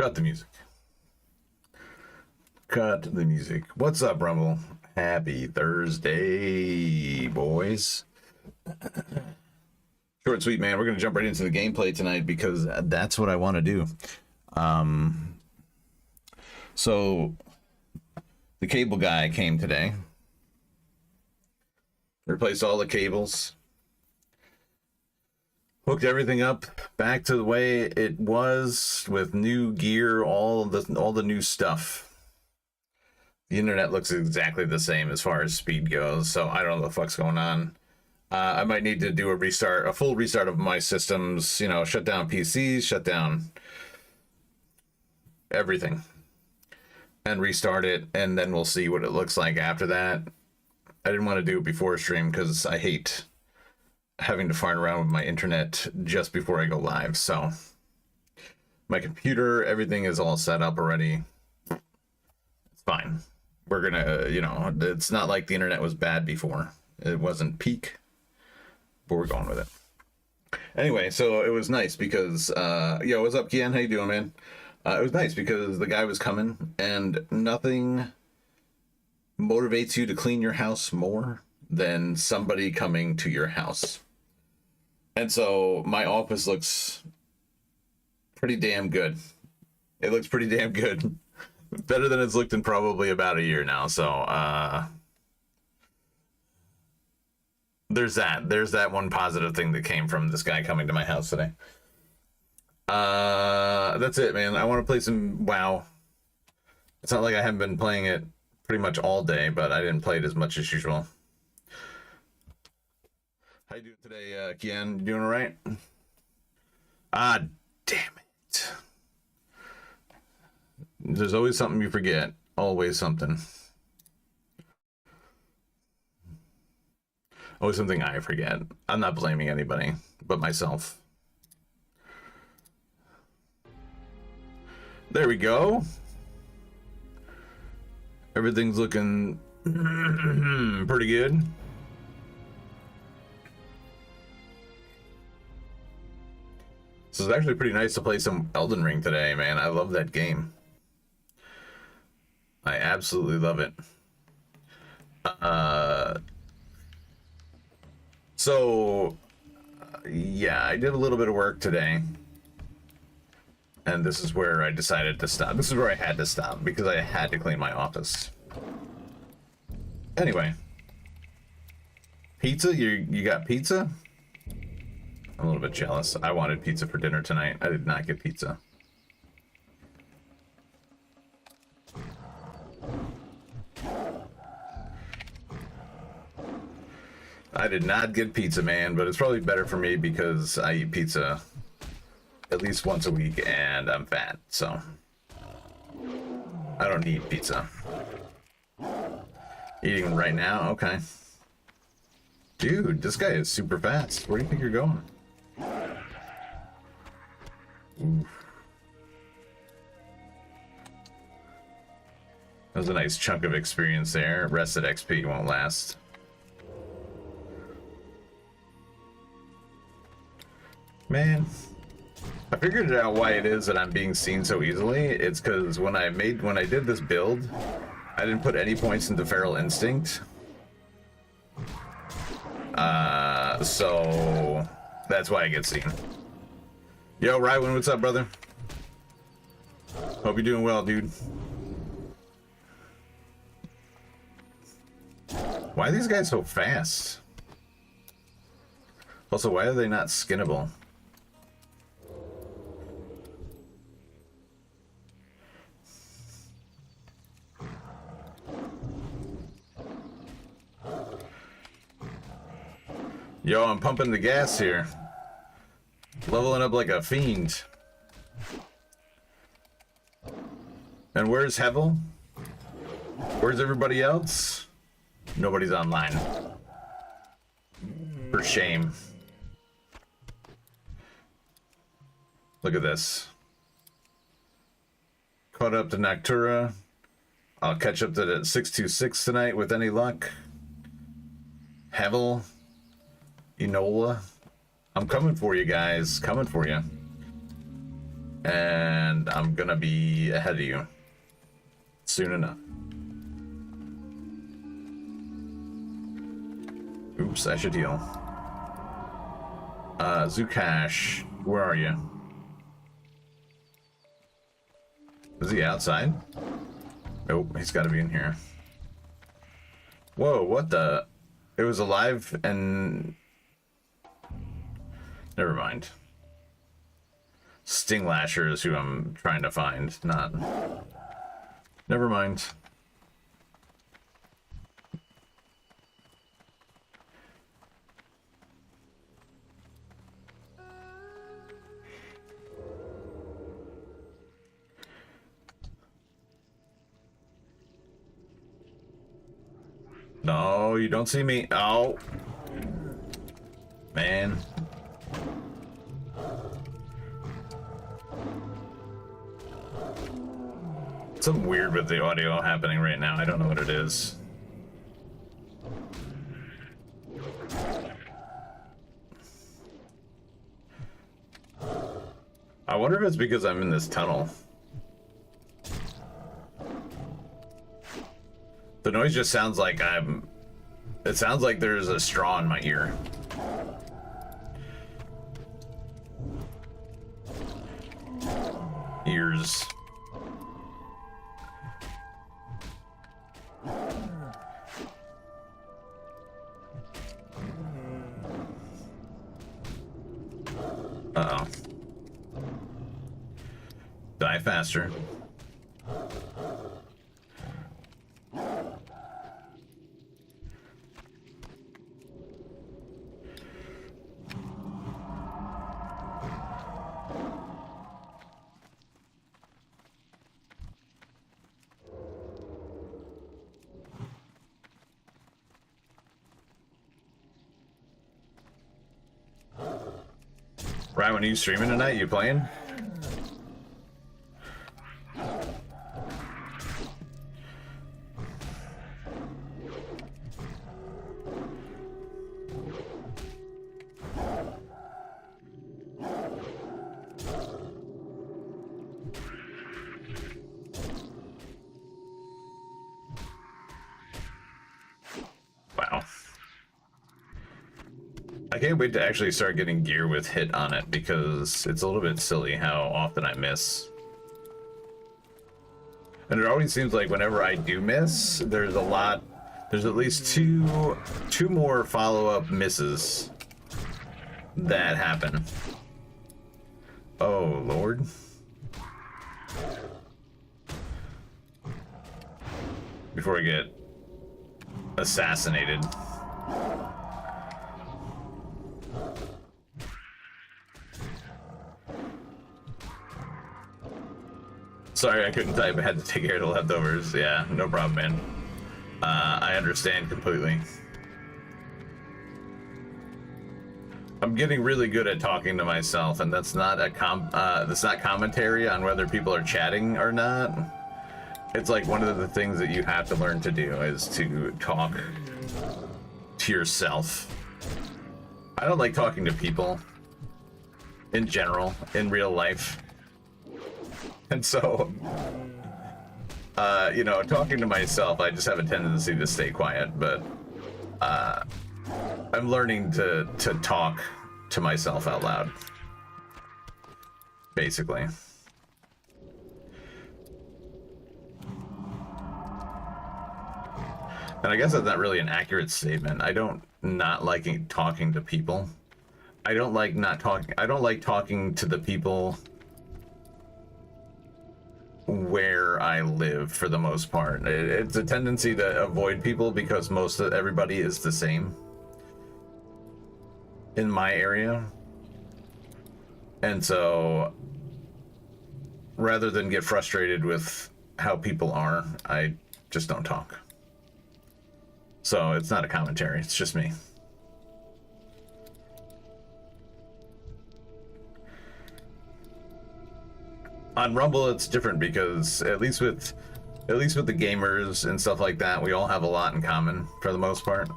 Cut the music. Cut the music. What's up, Rumble? Happy Thursday, boys. Short, sweet, man. We're going to jump right into the gameplay tonight because that's what I want to do. So, the cable guy came today. Replaced all the cables. Hooked everything up back to the way it was with new gear, all the new stuff. The internet looks exactly the same as far as speed goes, so I don't know what the fuck's going on. I might need to do a full restart of my systems, you know, shut down PCs, shut down everything, and restart it, and then we'll see what it looks like after that. I didn't want to do it before stream because I hate having to fart around with my internet just before I go live. So my computer, everything is all set up already. It's fine. We're gonna, you know, it's not like the internet was bad before. It wasn't peak, but we're going with it. Anyway, so it was nice because, yo, what's up, Kian? How you doing, man? It was nice because the guy was coming, and nothing motivates you to clean your house more than somebody coming to your house. And so my office looks pretty damn good. It looks pretty damn good. Better than it's looked in probably about a year now. So there's that one positive thing that came from this guy coming to my house today. That's it, man. I want to play some WoW. It's not like I haven't been playing it pretty much all day, but I didn't play it as much as usual. How you doing today, Kian? You doing all right? Ah, damn it. There's always something you forget. Always something. Always something I forget. I'm not blaming anybody but myself. There we go. Everything's looking pretty good. This is actually pretty nice to play some Elden Ring today, man. I love that game. I absolutely love it. Yeah, I did a little bit of work today. And this is where I decided to stop. This is where I had to stop because I had to clean my office. Anyway. Pizza? You got pizza? I'm a little bit jealous. I wanted pizza for dinner tonight. I did not get pizza. I did not get pizza, man, but it's probably better for me because I eat pizza at least once a week and I'm fat, so I don't need pizza. Eating right now? Okay. Dude, this guy is super fast. Where do you think you're going? Oof. That was a nice chunk of experience there. RestedXP won't last. Man, I figured out why it is that I'm being seen so easily. It's because when I did this build, I didn't put any points into Feral Instinct. So that's why I get seen. Yo, Rywan, what's up, brother? Hope you're doing well, dude. Why are these guys so fast? Also, why are they not skinnable? Yo, I'm pumping the gas here. Leveling up like a fiend. And where's Hevel? Where's everybody else? Nobody's online. For shame. Look at this. Caught up to Noctura. I'll catch up to the 626 tonight with any luck. Hevel. Enola. I'm coming for you guys. Coming for you. and I'm gonna be ahead of you soon enough. Oops, I should heal. Zukash, where are you? Is he outside? Nope, he's gotta be in here. Whoa, what the? It was alive and... Never mind. Stinglasher is who I'm trying to find, not... Never mind. No, you don't see me. Oh. Man. Something weird with the audio happening right now. I don't know what it is. I wonder if it's because I'm in this tunnel. The noise just sounds like I'm... It sounds like there's a straw in my ear. Ears. Uh-oh. Die faster. Right, when are you streaming tonight? You playing? Wow. I can't wait to actually start getting gear with hit on it because it's a little bit silly how often I miss. And it always seems like whenever I do miss, there's at least two more follow-up misses that happen. Oh, Lord. Before I get assassinated. Sorry, I couldn't type. I had to take care of the leftovers. Yeah, no problem, man. I understand completely. I'm getting really good at talking to myself, and that's not that's not commentary on whether people are chatting or not. It's like one of the things that you have to learn to do is to talk to yourself. I don't like talking to people in general, in real life. And so, you know, talking to myself, I just have a tendency to stay quiet, but I'm learning to talk to myself out loud, basically. And I guess that's not really an accurate statement. I don't not liking talking to people. I don't like talking to the people where I live for the most part. It's a tendency to avoid people because everybody is the same in my area. And so rather than get frustrated with how people are, I just don't talk. So it's not a commentary, it's just me. On Rumble, it's different because at least with the gamers and stuff like that, we all have a lot in common for the most part.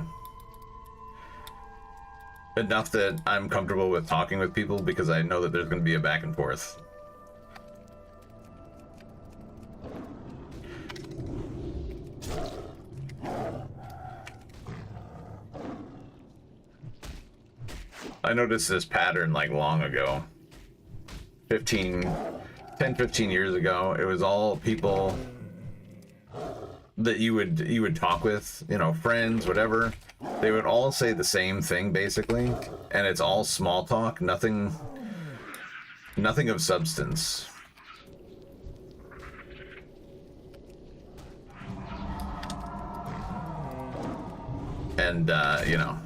Enough that I'm comfortable with talking with people because I know that there's going to be a back and forth. I noticed this pattern like long ago. 10, 15 years ago. It was all people that you would talk with, you know, friends, whatever. They would all say the same thing basically, and it's all small talk, nothing of substance. And you know,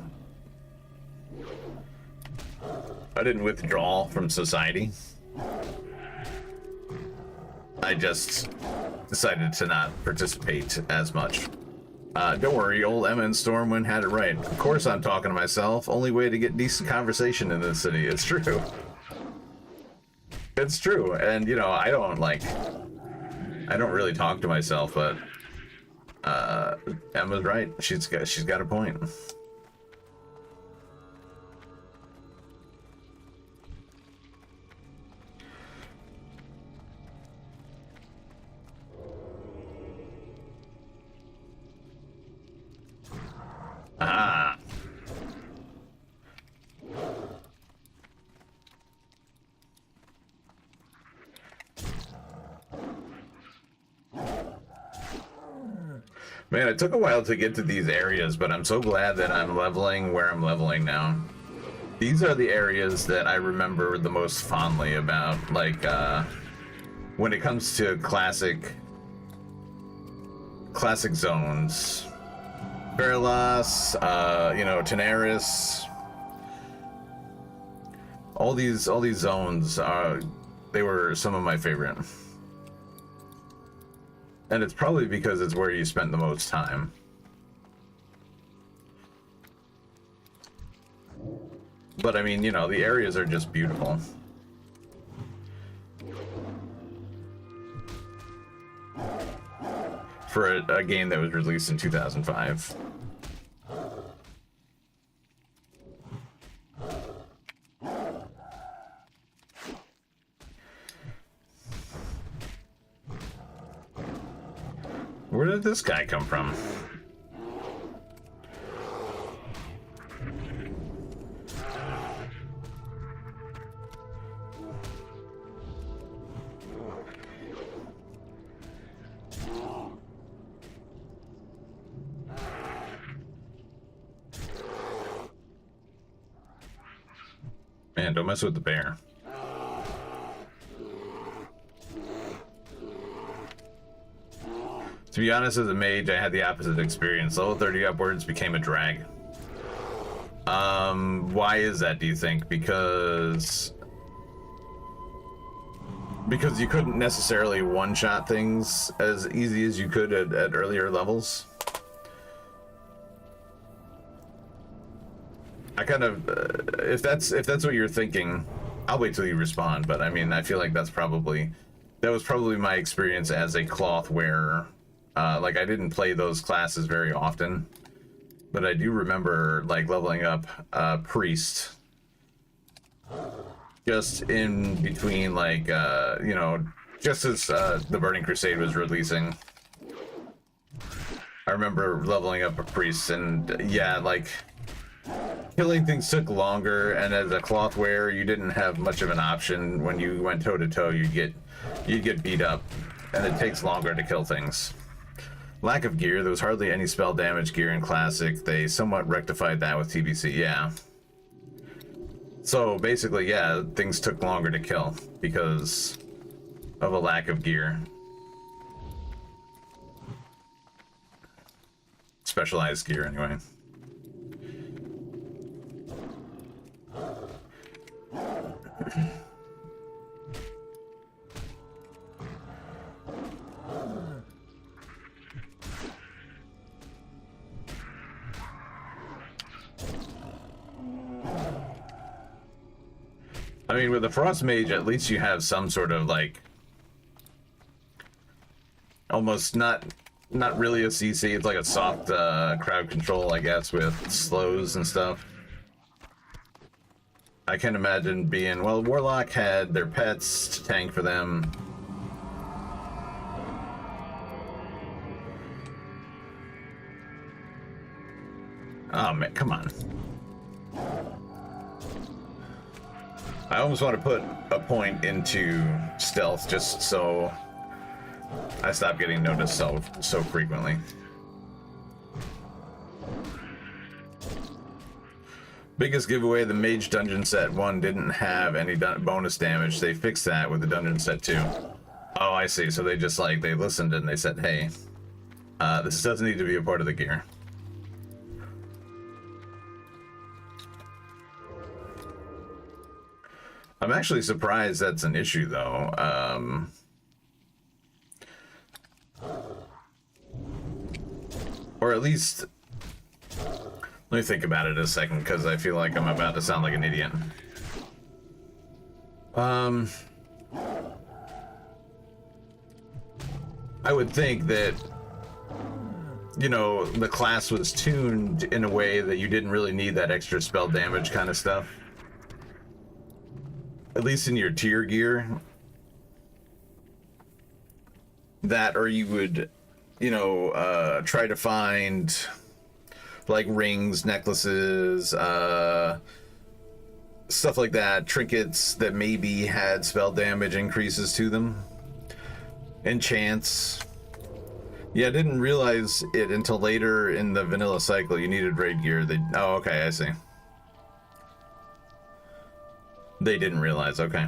I didn't withdraw from society. I just decided to not participate as much. Don't worry, old Emma and Stormwind had it right. Of course I'm talking to myself. Only way to get decent conversation in this city. It's true. It's true. And, you know, I don't really talk to myself, but Emma's right. She's got a point. Ah. Man, it took a while to get to these areas, but I'm so glad that I'm leveling where I'm leveling now. These are the areas that I remember the most fondly about, like, when it comes to classic zones. Feralas, you know, Tenaris. All these zones they were some of my favorite. And it's probably because it's where you spent the most time. But I mean, you know, the areas are just beautiful. For a game that was released in 2005. Where did this guy come from? Man, don't mess with the bear. To be honest, as a mage, I had the opposite experience. Level 30 upwards became a drag. Why is that, do you think? Because you couldn't necessarily one-shot things as easy as you could at earlier levels? I kind of, if that's what you're thinking, I'll wait till you respond. But I mean, I feel like that was probably my experience as a cloth wearer. Like, I didn't play those classes very often, but I do remember like leveling up priest just in between, like, you know, just as the Burning Crusade was releasing. I remember leveling up a priest, and yeah, like, killing things took longer, and as a cloth wearer, you didn't have much of an option. When you went toe to toe, you'd get beat up, and it takes longer to kill things. Lack of gear. There was hardly any spell damage gear in Classic. They somewhat rectified that with TBC, yeah. So basically, yeah, things took longer to kill because of a lack of gear. Specialized gear, anyway. I mean, with the Frost Mage, at least you have some sort of, like, almost not really a CC. It's like a soft crowd control, I guess, with slows and stuff. I can imagine being, well, Warlock had their pets to tank for them. Oh man, come on. I almost want to put a point into stealth just so I stop getting noticed so frequently. Biggest giveaway, the Mage Dungeon Set 1 didn't have any bonus damage. They fixed that with the Dungeon Set 2. Oh, I see. So they just like, they listened and they said, hey, this doesn't need to be a part of the gear. I'm actually surprised that's an issue though. Or at least, let me think about it a second, because I feel like I'm about to sound like an idiot. I would think that, you know, the class was tuned in a way that you didn't really need that extra spell damage kind of stuff. At least in your tier gear. That, or you would, you know, try to find like rings, necklaces, stuff like that, trinkets that maybe had spell damage increases to them. Enchants. Yeah, I didn't realize it until later in the vanilla cycle. You needed raid gear. Oh, okay, I see. They didn't realize, okay.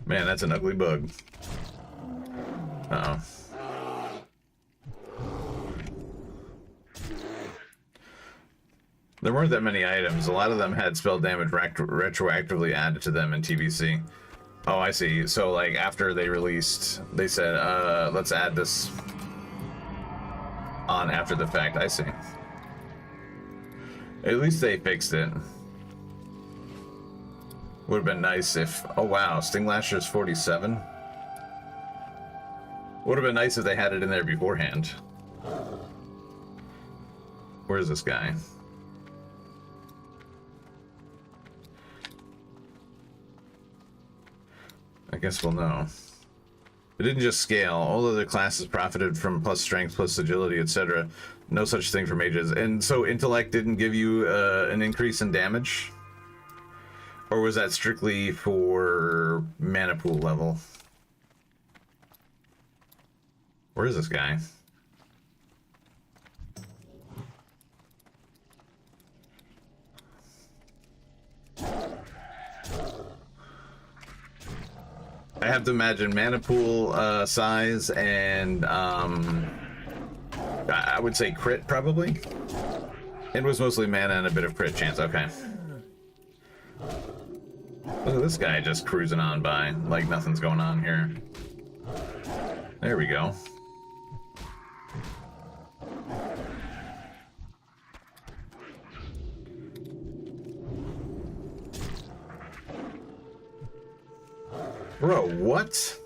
Man, that's an ugly bug. Uh-oh. There weren't that many items. A lot of them had spell damage retroactively added to them in TBC. Oh, I see. So, like, after they released, they said, let's add this on after the fact. I see. At least they fixed it. Would have been nice if... Oh, wow. Sting Lasher's 47? Would have been nice if they had it in there beforehand. Where's this guy? I guess we'll know. It didn't just scale. All other classes profited from plus strength, plus agility, etc. No such thing for mages. And so intellect didn't give you an increase in damage? Or was that strictly for mana pool level? Where is this guy? I have to imagine mana pool size and I would say crit probably. It was mostly mana and a bit of crit chance. Okay. Look at this guy just cruising on by like nothing's going on here. There we go. Bro, what?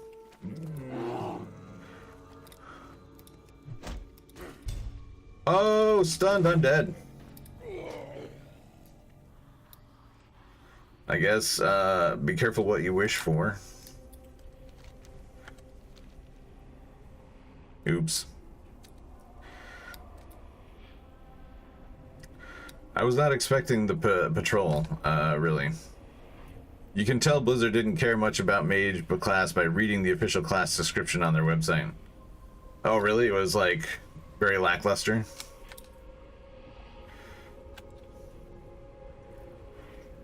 Oh, stunned, I'm dead. I guess, be careful what you wish for. Oops. I was not expecting the patrol, really. You can tell Blizzard didn't care much about mage class by reading the official class description on their website. Oh, really? It was, like, very lackluster?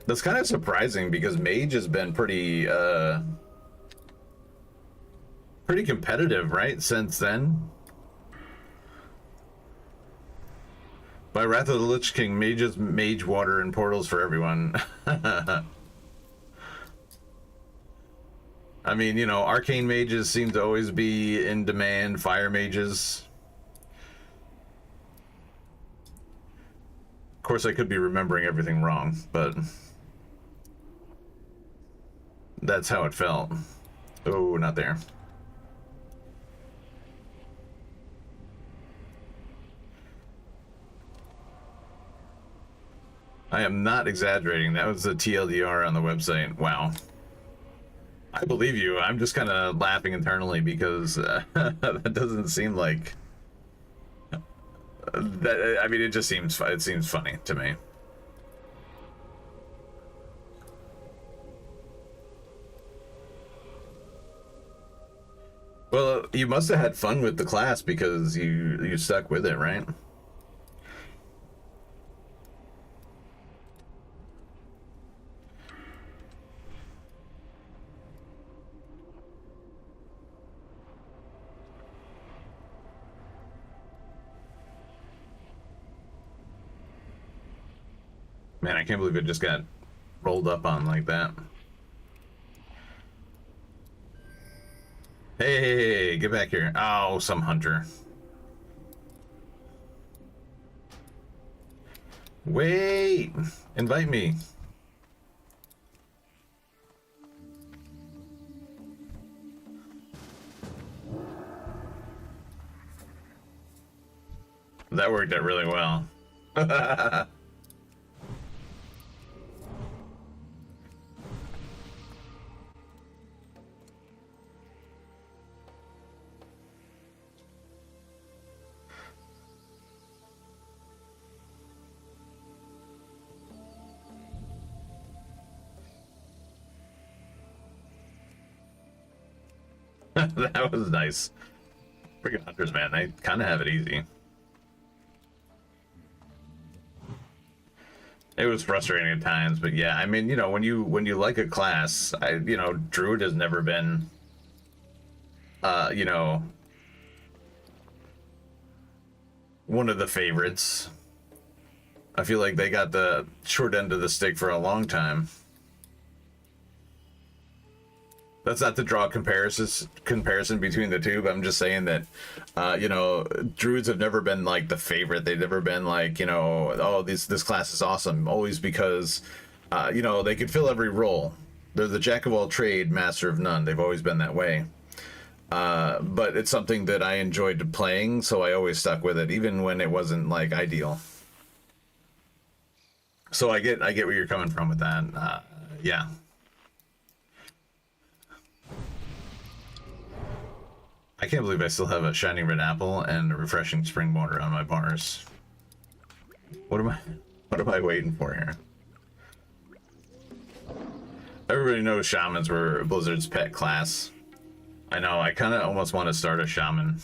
That's kind of surprising because mage has been pretty competitive, right? Since then. By Wrath of the Lich King, mages, mage water and portals for everyone. I mean, you know, arcane mages seem to always be in demand, fire mages. Of course, I could be remembering everything wrong, but that's how it felt. Oh, not there. I am not exaggerating. That was the TLDR on the website. Wow. I believe you. I'm just kind of laughing internally because that doesn't seem like that. I mean, it just seems funny to me. Well, you must have had fun with the class because you stuck with it, right? Man, I can't believe it just got rolled up on like that. Hey, get back here. Oh, some hunter. Wait! Invite me. That worked out really well. That was nice. Freaking hunters, man. They kind of have it easy. It was frustrating at times, but yeah, I mean, you know, when you like a class, Druid has never been, you know, one of the favorites. I feel like they got the short end of the stick for a long time. That's not to draw a comparison between the two, but I'm just saying that, druids have never been like the favorite. They've never been like, oh, this class is awesome. Always because, they could fill every role. They're the jack of all trade, master of none. They've always been that way. But it's something that I enjoyed playing, so I always stuck with it, even when it wasn't like ideal. So I get where you're coming from with that. Yeah. I can't believe I still have a shiny red apple and a refreshing spring water on my bars. What am I waiting for here? Everybody knows shamans were Blizzard's pet class. I know, I kind of almost want to start a shaman.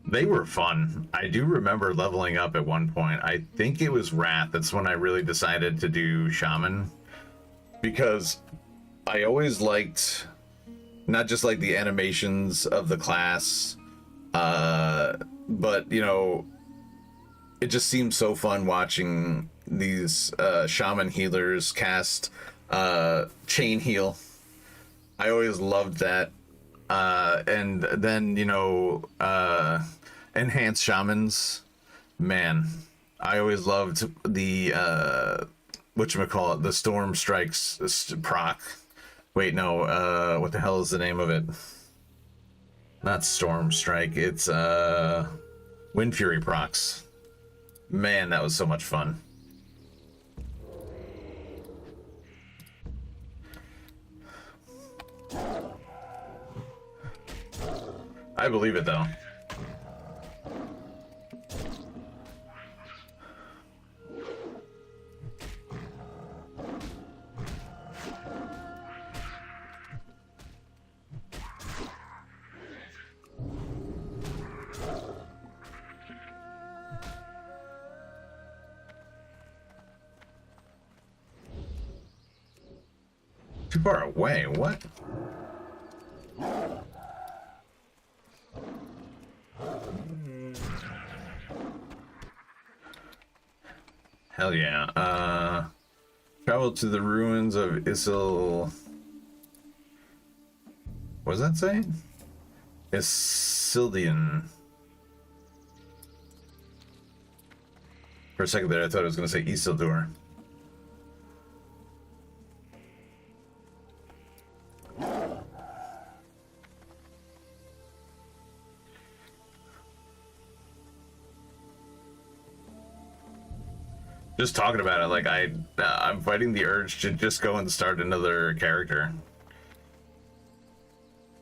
They were fun. I do remember leveling up at one point. I think it was Wrath. That's when I really decided to do shaman. Because I always liked not just like the animations of the class, but it just seems so fun watching these shaman healers cast chain heal. I always loved that. And then enhanced shamans, man, I always loved the whatchamacallit, the storm strikes proc. Wait, no, what the hell is the name of it? Not Storm Strike, it's Wind Fury procs. Man, that was so much fun. I believe it though. Too far away, what? Hell yeah. Travel to the ruins of Isil. What does that say? Isildian. For a second there, I thought it was going to say Isildur. Just talking about it, like I'm fighting the urge to just go and start another character.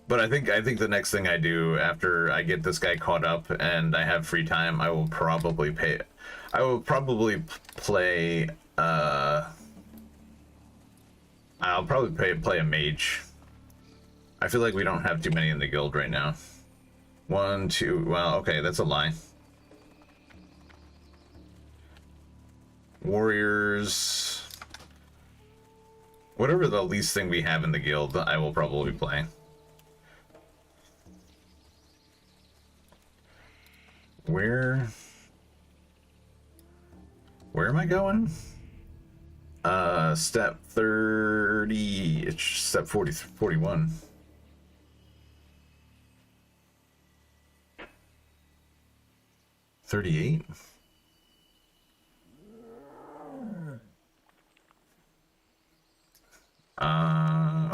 But I think the next thing I do after I get this guy caught up and I have free time, I will probably play. I'll probably play a mage. I feel like we don't have too many in the guild right now. 1, 2. Well, okay, that's a lie. Warriors. Whatever the least thing we have in the guild, I will probably play. Where am I going? Step 30, it's step 41. $38?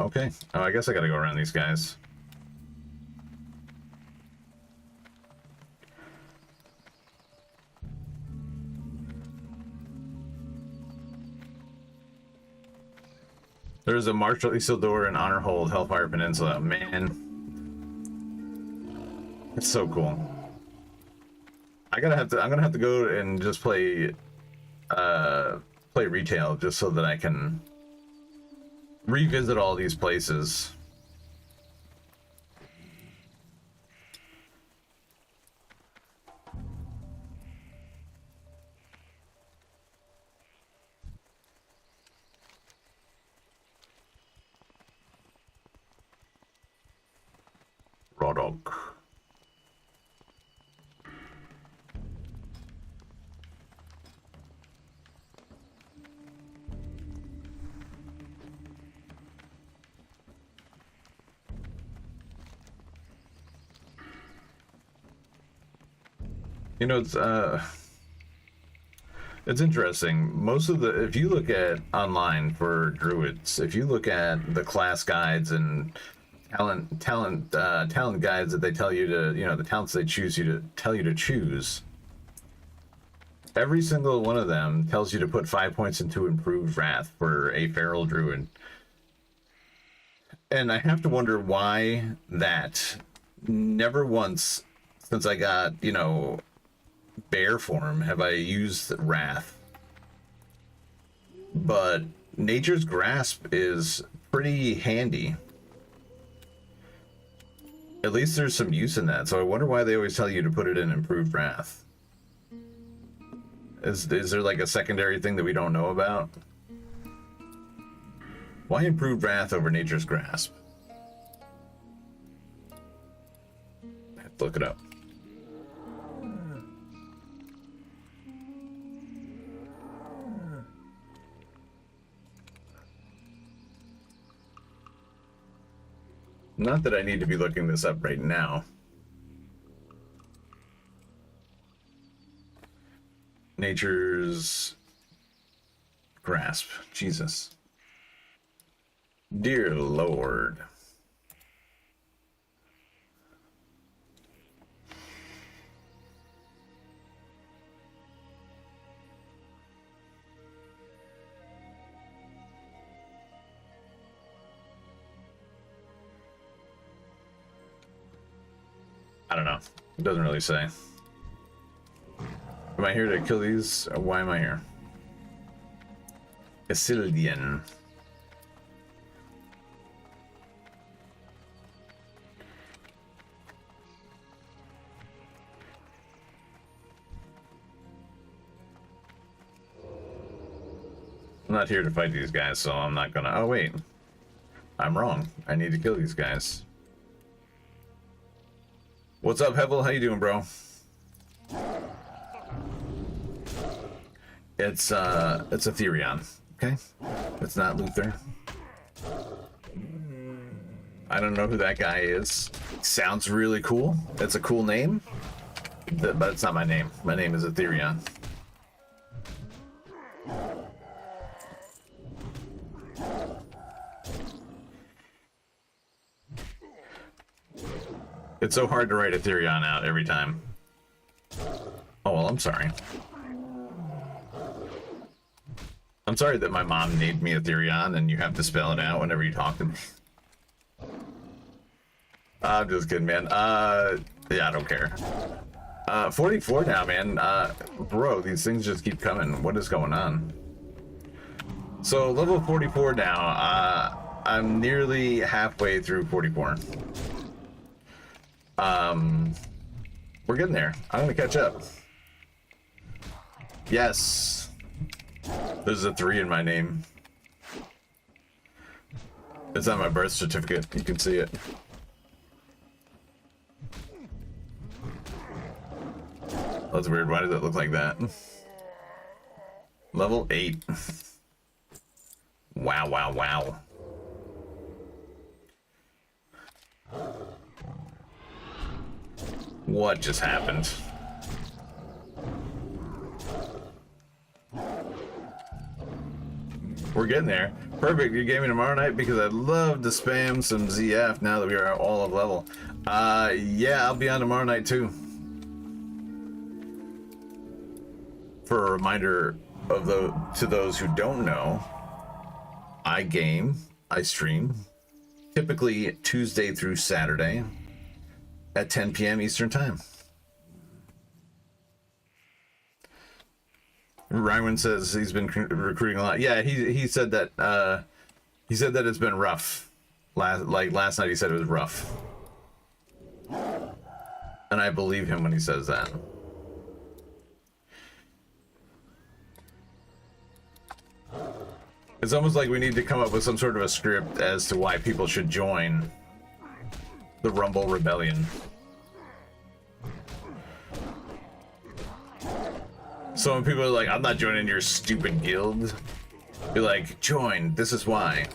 Okay. Oh, I guess I gotta go around these guys. There's a Marshal Isildur and Honor Hold, Hellfire Peninsula. Man. It's so cool. I'm gonna have to go and just play retail just so that I can revisit all these places. Raw dog. You know, it's interesting. Most of the, if you look at online for druids, if you look at the class guides and talent guides that they tell you to, you know, the talents they tell you to choose, every single one of them tells you to put 5 points into improved wrath for a feral druid. And I have to wonder why that. Never once since I got, you know, bear form have I used wrath. But Nature's Grasp is pretty handy. At least there's some use in that, so I wonder why they always tell you to put it in improved wrath. Is there like a secondary thing that we don't know about? Why improved wrath over Nature's Grasp? I have to look it up. Not that I need to be looking this up right now. Nature's Grasp. Jesus. Dear Lord. I don't know. It doesn't really say. Am I here to kill these? Why am I here? Isildian. I'm not here to fight these guys, so I'm not gonna... Oh, wait. I'm wrong. I need to kill these guys. What's up, Hevel? How you doing, bro? It's Ethereon, okay? It's not Luther. I don't know who that guy is. Sounds really cool. It's a cool name, but it's not my name. My name is Ethereon. It's so hard to write Ethereon out every time. Oh, well, I'm sorry. sorry that my mom named me Ethereon and you have to spell it out whenever you talk to me. I'm just kidding, man. Yeah, I don't care. 44 now, man. Bro, these things just keep coming. What is going on? So, level 44 now. I'm nearly halfway through 44. We're getting there. I'm gonna catch up. Yes. There's a 3 in my name. It's on my birth certificate. You can see it. That's weird. Why does it look like that? Level 8. Wow, wow, wow. What just happened? We're getting there. Perfect. You're gaming tomorrow night because I'd love to spam some ZF now that we are all of level. Yeah, I'll be on tomorrow night too. For a reminder of to those who don't know, I stream, typically Tuesday through Saturday at 10 p.m. Eastern Time. Rywan says he's been recruiting a lot. Yeah, he said that it's been rough. Last night he said it was rough. And I believe him when he says that. It's almost like we need to come up with some sort of a script as to why people should join the Rumble Rebellion. So when people are like, I'm not joining your stupid guild, be like, join, this is why.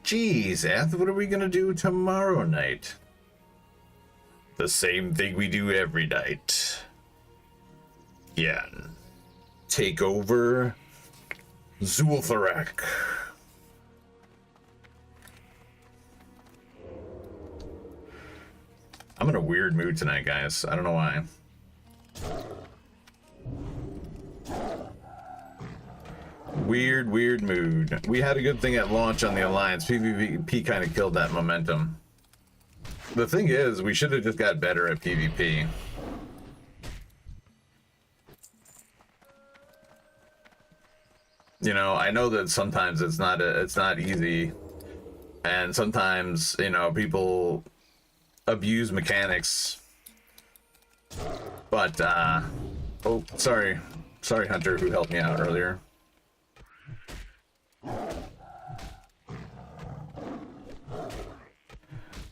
Geez, Eth, what are we gonna do tomorrow night? The same thing we do every night. Yeah. Take over Zul'Farrak. I'm in a weird mood tonight, guys. I don't know why. Weird mood. We had a good thing at launch on the Alliance. PvP kind of killed that momentum. The thing is, we should have just got better at PvP. You know, I know that sometimes it's not easy, and sometimes, you know, people abuse mechanics. But oh, sorry Hunter, who helped me out earlier.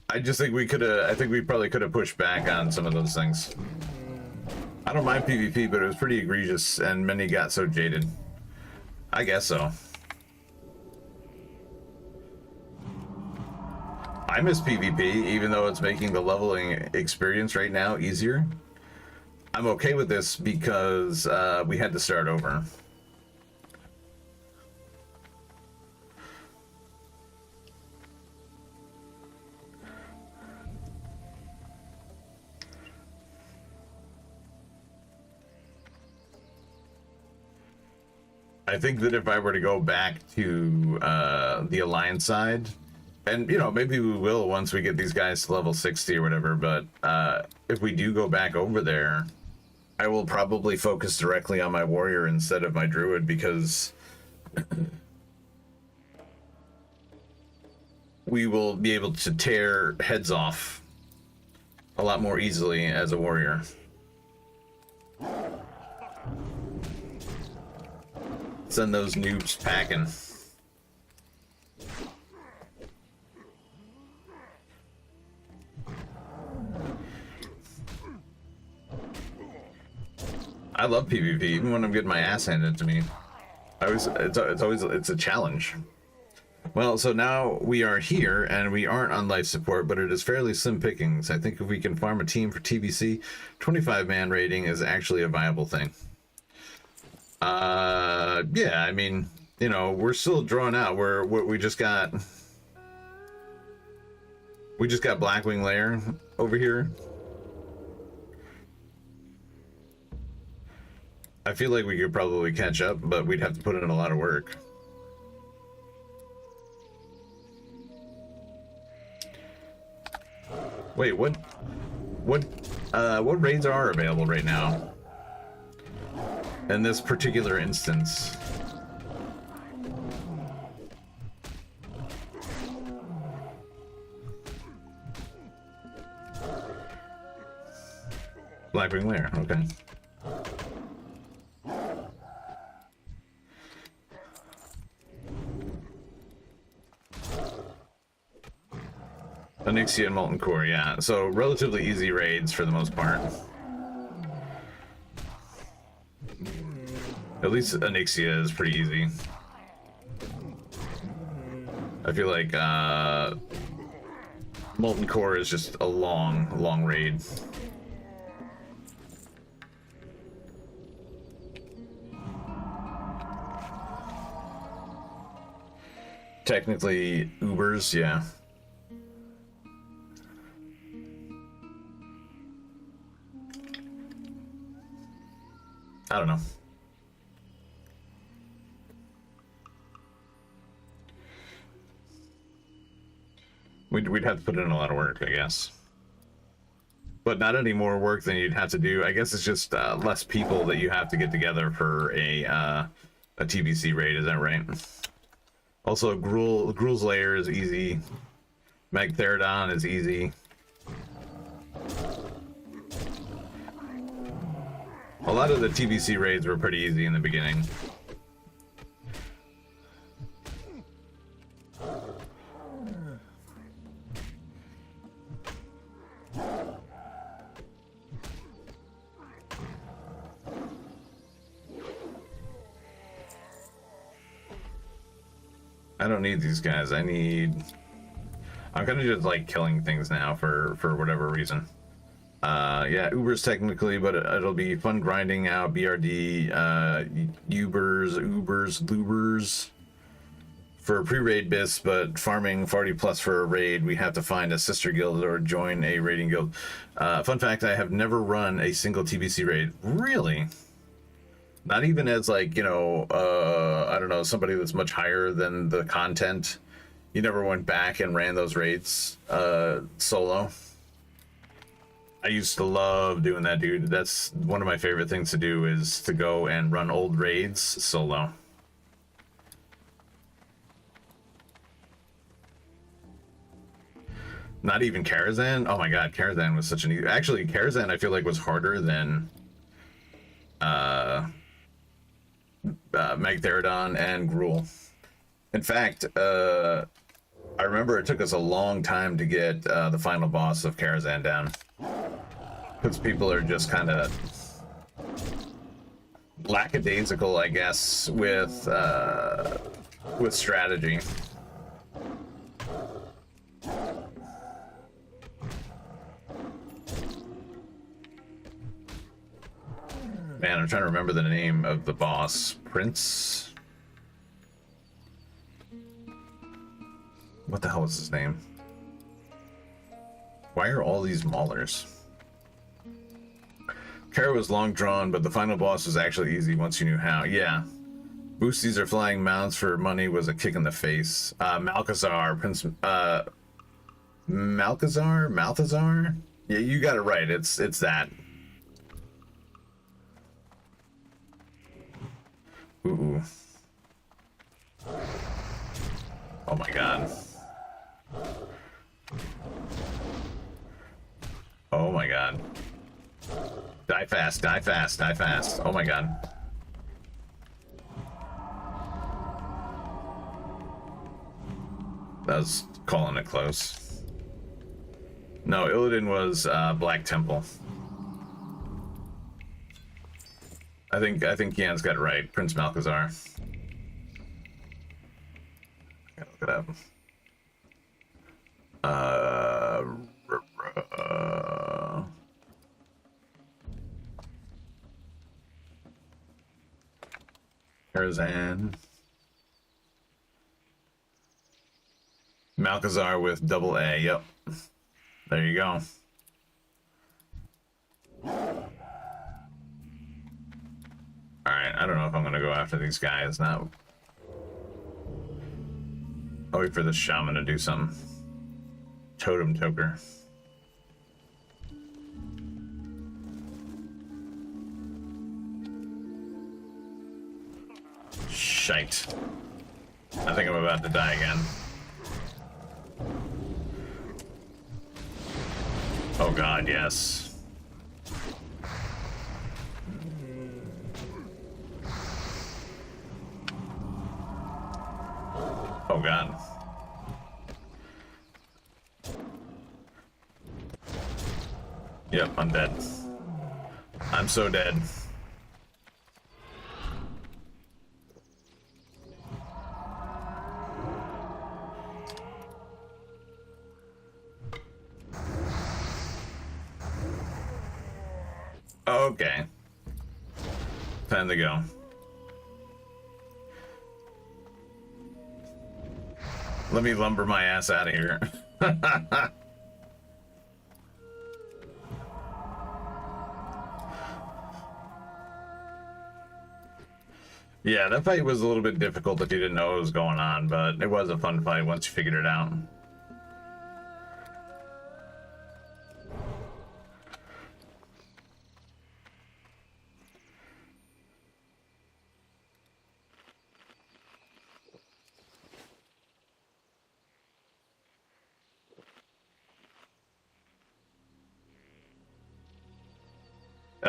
I just think we probably could have pushed back on some of those things. I don't mind PvP, but it was pretty egregious and many got so jaded. I guess so. I miss PvP, even though it's making the leveling experience right now easier. I'm okay with this because we had to start over. I think that if I were to go back to the Alliance side, and, you know, maybe we will once we get these guys to level 60 or whatever, but if we do go back over there, I will probably focus directly on my warrior instead of my druid, because we will be able to tear heads off a lot more easily as a warrior. Send those noobs packing. I love PvP, even when I'm getting my ass handed to me. It's a challenge. Well, so now we are here, and we aren't on life support, but it is fairly slim pickings. I think if we can farm a team for TBC, 25-man rating is actually a viable thing. Yeah, I mean, you know, we're still drawn out. We just got Blackwing Lair over here. I feel like we could probably catch up, but we'd have to put in a lot of work. Wait, what raids are available right now? In this particular instance. Blackwing Lair, okay. Onyxia and Molten Core, yeah. So relatively easy raids for the most part. At least Onyxia is pretty easy. I feel like Molten Core is just a long raid. Technically, Ubers, yeah. I don't know. We'd have to put in a lot of work, I guess. But not any more work than you'd have to do. I guess it's just less people that you have to get together for a TBC raid, is that right? Also, Gruul's Lair is easy. Magtheridon is easy. A lot of the TBC raids were pretty easy in the beginning. I don't need these guys. I'm kind of just like killing things now for whatever reason. Yeah, Ubers technically, but it'll be fun grinding out BRD, Ubers, Lubers for pre-raid bits, but farming 40 plus for a raid, we have to find a sister guild or join a raiding guild. Fun fact, I have never run a single TBC raid. Really? Not even as like, you know, I don't know, somebody that's much higher than the content. You never went back and ran those raids solo. I used to love doing that, dude. That's one of my favorite things to do, is to go and run old raids solo. Not even Karazhan? Oh my god, Karazhan was such an easy... Actually, Karazhan I feel like was harder than Magtheridon and Gruul. In fact, I remember it took us a long time to get the final boss of Karazhan down. Because people are just kind of lackadaisical, I guess, with strategy. Man, I'm trying to remember the name of the boss. Prince? What the hell was his name? Why are all these maulers? Kara was long drawn, but the final boss was actually easy once you knew how. Yeah. Boosties or flying mounts for money was a kick in the face. Malchazar, Prince... Malchazar? Yeah, you got it right. It's that. Ooh. Oh my god. Oh my god. Die fast, die fast, die fast. Oh my god. That was calling it close. No, Illidan was Black Temple. I think Yan's got it right. Prince Malchazar. Gotta look it up. Karazhan. Malchazar with double A. Yep. There you go. I don't know if I'm gonna go after these guys now. I'll wait for this shaman to do some totem toker. Shite. I think I'm about to die again. Oh god, yes. Oh god. Yep, I'm dead. I'm so dead. Okay. Time to go. Let me lumber my ass out of here. Yeah, that fight was a little bit difficult if you didn't know what was going on, but it was a fun fight once you figured it out.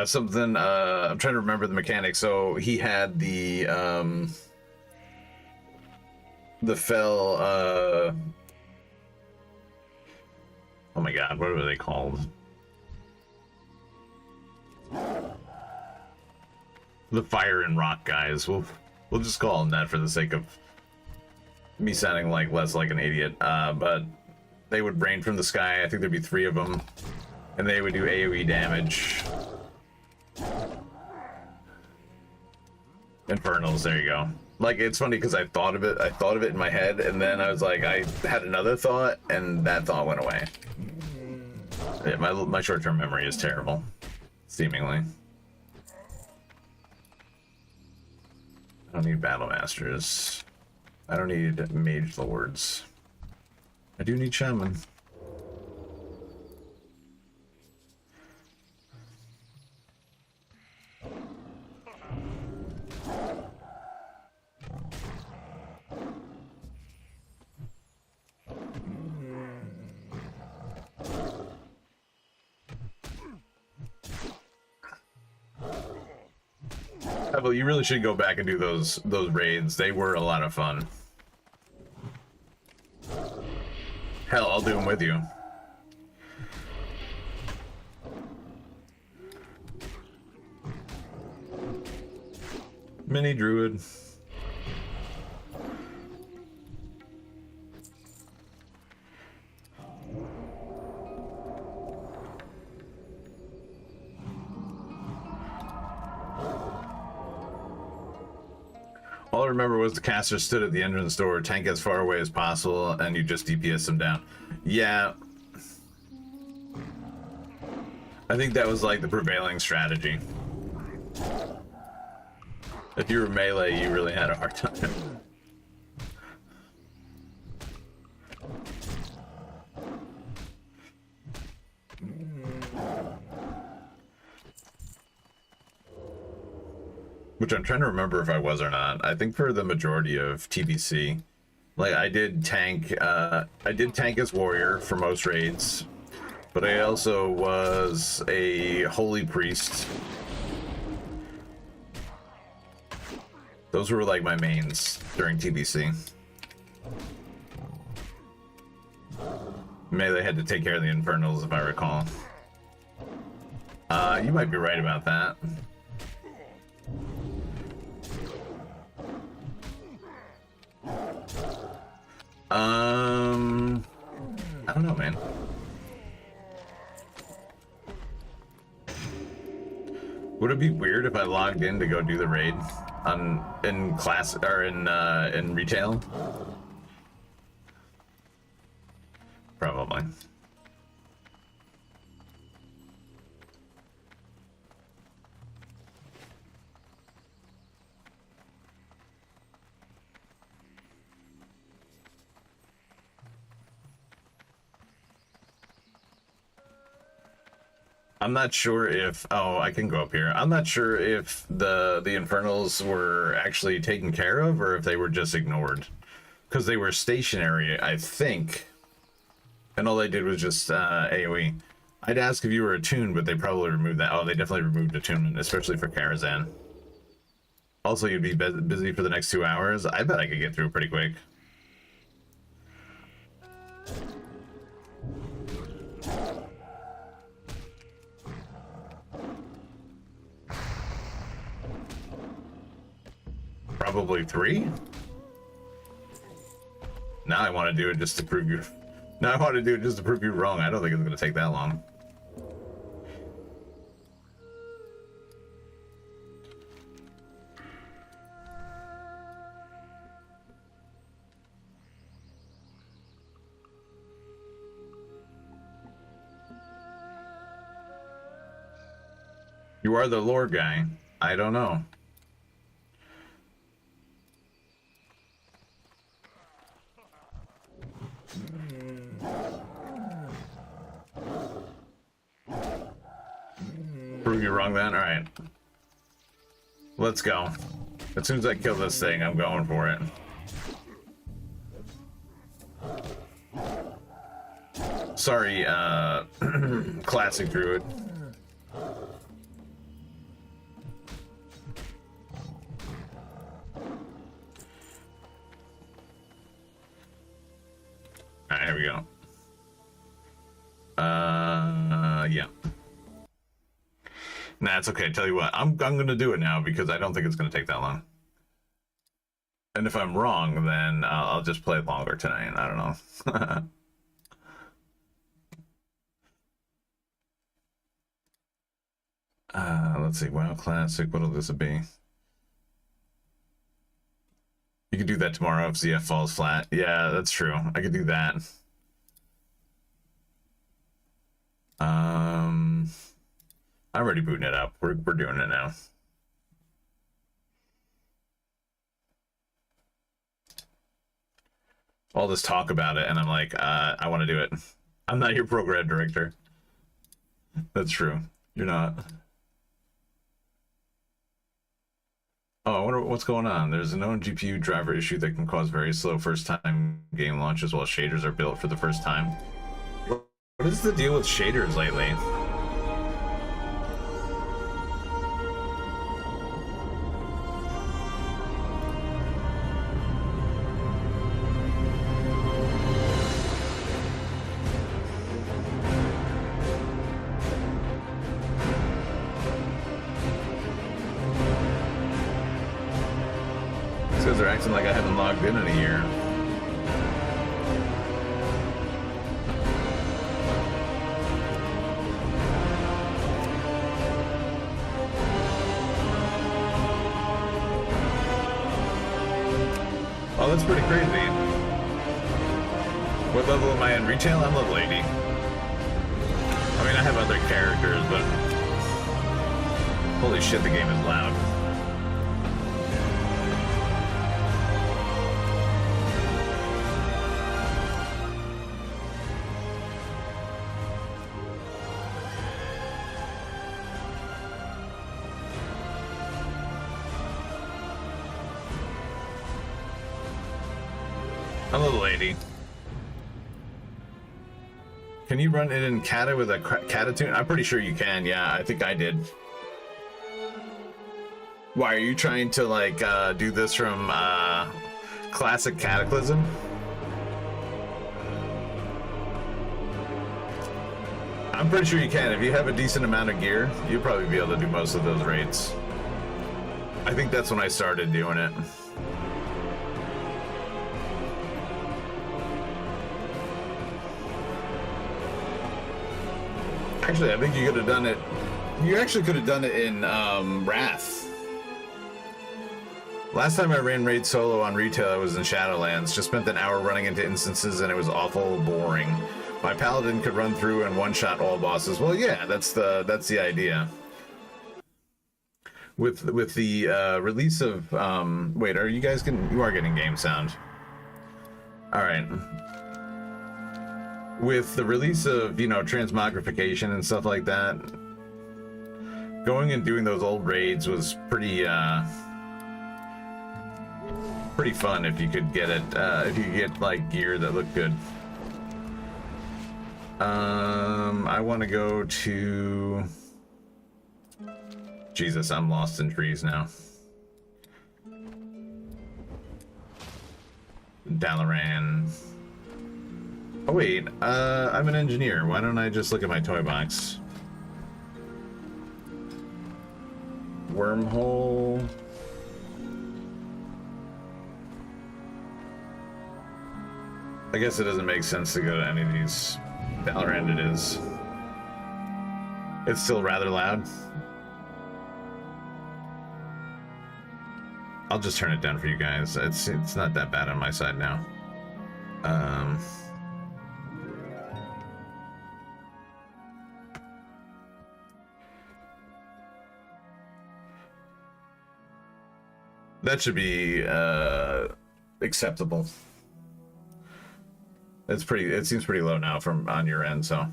Something, I'm trying to remember the mechanics. So he had the fell, oh my god, what were they called? The fire and rock guys. We'll just call them that for the sake of me sounding like less like an idiot. But they would rain from the sky. I think there'd be 3 of them, and they would do AoE damage. Infernals, there you go. Like, it's funny because I thought of it in my head, and then I was like, I had another thought, and that thought went away. Yeah, my short-term memory is terrible, seemingly. I don't need battle masters. I don't need mage lords. I do need shaman. Well, you really should go back and do those raids. They were a lot of fun. Hell, I'll do them with you. Mini druid. All I remember was the caster stood at the entrance door, tank as far away as possible, and you just DPS them down. Yeah. I think that was like the prevailing strategy. If you were melee, you really had a hard time. Which I'm trying to remember if I was or not. I think for the majority of TBC, like I did tank as warrior for most raids, but I also was a holy priest. Those were like my mains during TBC. Melee had to take care of the infernals, if I recall. You might be right about that. I don't know, man. Would it be weird if I logged in to go do the raid in class or in retail? Probably. I'm not sure if, oh, I can go up here. I'm not sure if the infernals were actually taken care of or if they were just ignored, because they were stationary, I think, and all they did was just AoE. I'd ask if you were attuned, but they probably removed that. Oh, they definitely removed attunement, especially for Karazhan. Also, you'd be busy for the next 2 hours. I bet I could get through pretty quick. Probably 3? Now I want to do it just to prove you... Now I want to do it just to prove you wrong. I don't think it's going to take that long. You are the lore guy. I don't know. Prove you wrong then? Alright. Let's go. As soon as I kill this thing, I'm going for it. Sorry, classic druid. Alright, here we go. Yeah. Nah, it's okay. Tell you what, I'm gonna do it now because I don't think it's gonna take that long. And if I'm wrong, then I'll just play it longer tonight. I don't know. Let's see. WoW Classic. What'll this be? You can do that tomorrow if ZF falls flat. Yeah, that's true. I could do that. I'm already booting it up. We're doing it now. All this talk about it, and I'm like, I want to do it. I'm not your program director. That's true. You're not. Oh, I wonder what's going on. There's a known GPU driver issue that can cause very slow first-time game launches while shaders are built for the first time. What is the deal with shaders lately? These guys are acting like I haven't logged in a year. Oh, that's pretty crazy. What level am I in retail? I'm level 80. I mean, I have other characters, but... Holy shit, the game is loud. I'm level 80. Can you run it in Kata with a Katatune? I'm pretty sure you can, yeah. I think I did. Why, are you trying to, like, do this from, Classic Cataclysm? I'm pretty sure you can. If you have a decent amount of gear, you'll probably be able to do most of those raids. I think that's when I started doing it. Actually, I think you could have done it. You actually could have done it in Wrath. Last time I ran raid solo on retail, I was in Shadowlands. Just spent an hour running into instances, and it was awful boring. My paladin could run through and one-shot all bosses. Well, yeah, that's the idea. With the release of wait, are you guys getting? You are getting game sound. All right. With the release of, you know, transmogrification and stuff like that, Going and doing those old raids was pretty fun if you could get it, if you could get like gear that looked good. I want to go to... Jesus, I'm lost in trees now. Dalaran. Oh wait, I'm an engineer. Why don't I just look at my toy box? Wormhole. I guess it doesn't make sense to go to any of these. Dalaran it is. It's still rather loud. I'll just turn it down for you guys. It's not that bad on my side now. That should be acceptable. It seems pretty low now from on your end, so.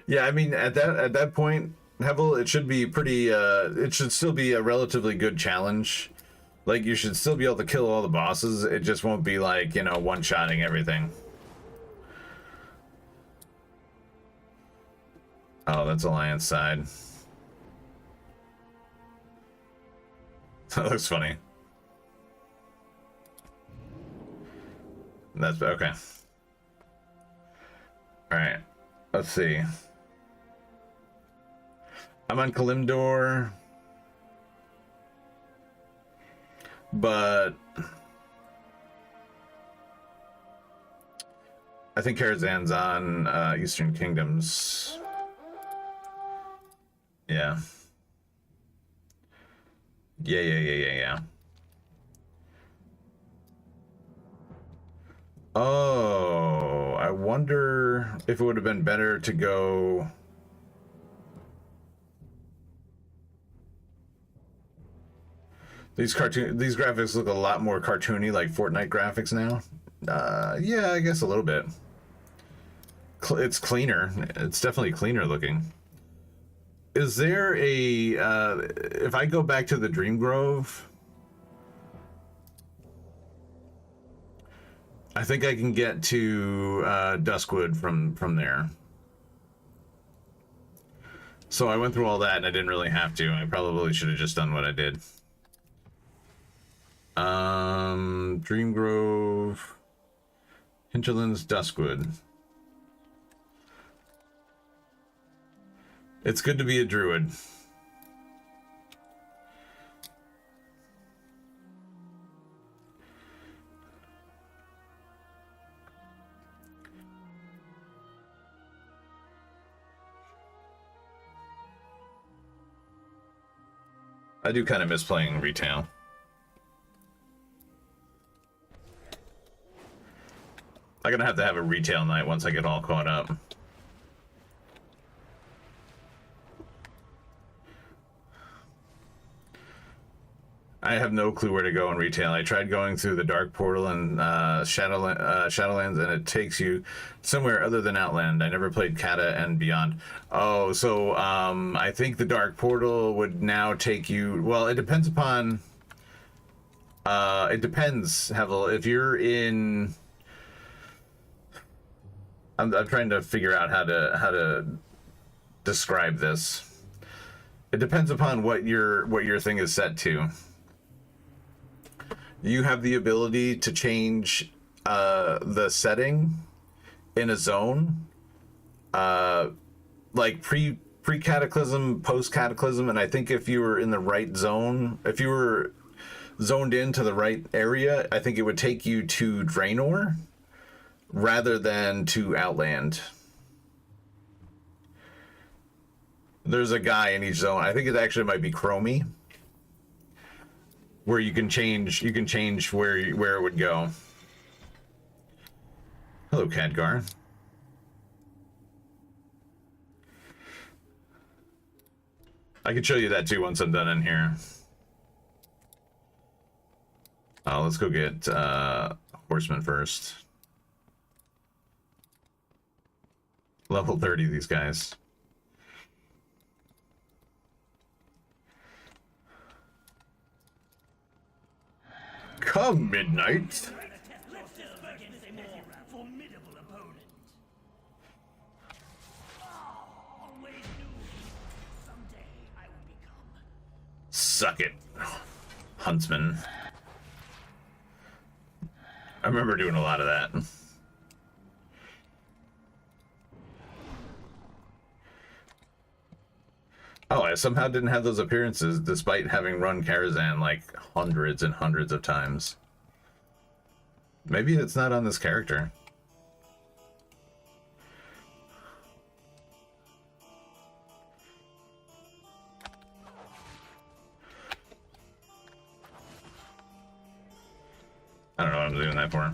Yeah, I mean at that point, Hevel, it should be pretty it should still be a relatively good challenge. Like you should still be able to kill all the bosses. It just won't be like, you know, one-shotting everything. Oh, that's Alliance side. That looks funny. That's okay. All right, let's see. I'm on Kalimdor, but I think Karazhan's on Eastern Kingdoms. Yeah. Yeah. Oh, I wonder if it would have been better to go... These graphics look a lot more cartoony, like Fortnite graphics now. Yeah, I guess a little bit. It's cleaner. It's definitely cleaner looking. Is there a, if I go back to the Dream Grove, I think I can get to Duskwood from there. So I went through all that and I didn't really have to. I probably should have just done what I did. Dream Grove, Hinterlands, Duskwood. It's good to be a druid. I do kind of miss playing retail. I'm gonna have to have a retail night once I get all caught up. I have no clue where to go in retail. I tried going through the Dark Portal and Shadowlands, and it takes you somewhere other than Outland. I never played Kata and Beyond. Oh, so I think the Dark Portal would now take you... Well, it depends upon... it depends, Hevel. If you're in... I'm trying to figure out how to describe this. It depends upon what your thing is set to. You have the ability to change the setting in a zone, like pre-cataclysm, post-cataclysm, and I think if you were in the right zone, if you were zoned into the right area, I think it would take you to Draenor rather than to Outland. There's a guy in each zone. I think it actually might be Chromie, where you can change where it would go. Hello, Khadgar. I can show you that too once I'm done in here. Let's go get Horseman first. Level 30, these guys. Come, midnight. Suck it, Huntsman. I remember doing a lot of that. Oh, I somehow didn't have those appearances despite having run Karazhan like hundreds and hundreds of times. Maybe it's not on this character. I don't know what I'm doing that for.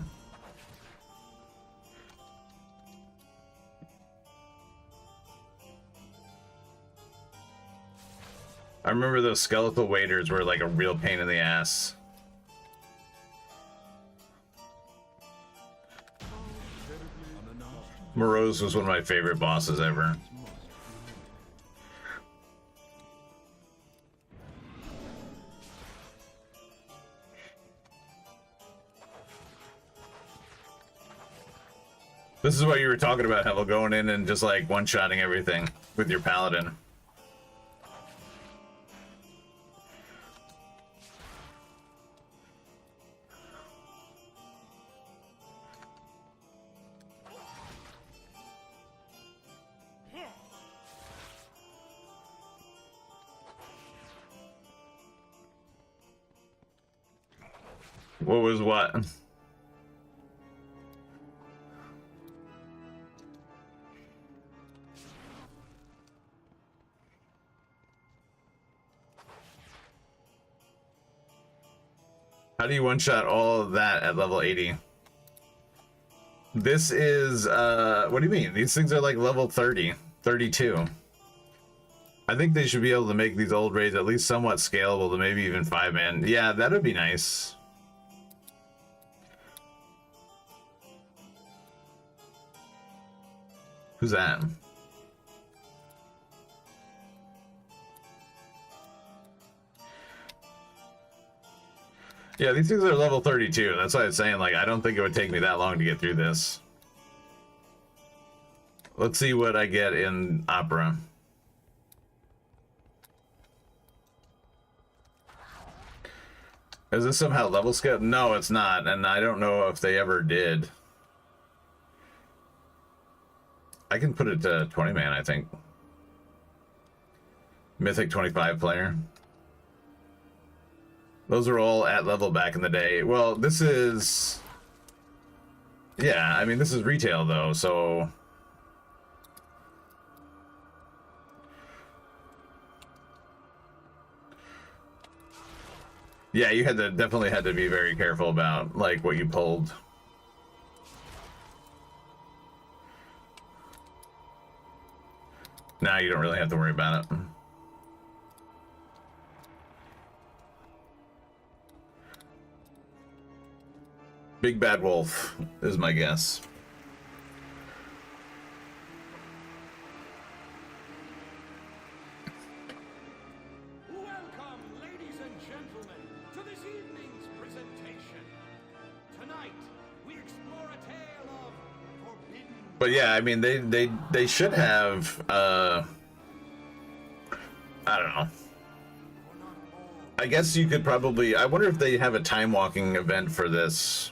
I remember those skeletal waiters were like a real pain in the ass. Morose was one of my favorite bosses ever. This is what you were talking about, Hevel, going in and just like one-shotting everything with your paladin. What was what? How do you one-shot all of that at level 80? This is, what do you mean? These things are like level 30, 32. I think they should be able to make these old raids at least somewhat scalable to maybe even 5-man. Yeah, that would be nice. Who's that? Yeah, these things are level 32. That's why I was saying, like, I don't think it would take me that long to get through this. Let's see what I get in Opera. Is this somehow level scale? No, it's not, and I don't know if they ever did. I can put it to 20-man, I think. Mythic 25 player. Those are all at level back in the day. Well, this is... Yeah, I mean, this is retail, though, so... Yeah, you had to definitely had to be very careful about, like, what you pulled. Now you don't really have to worry about it. Big Bad Wolf is my guess. Welcome, ladies and gentlemen, to this evening's presentation. Tonight, we explore a tale of forbidden... But yeah, I mean, they should have, I don't know. I guess you could probably... I wonder if they have a time walking event for this.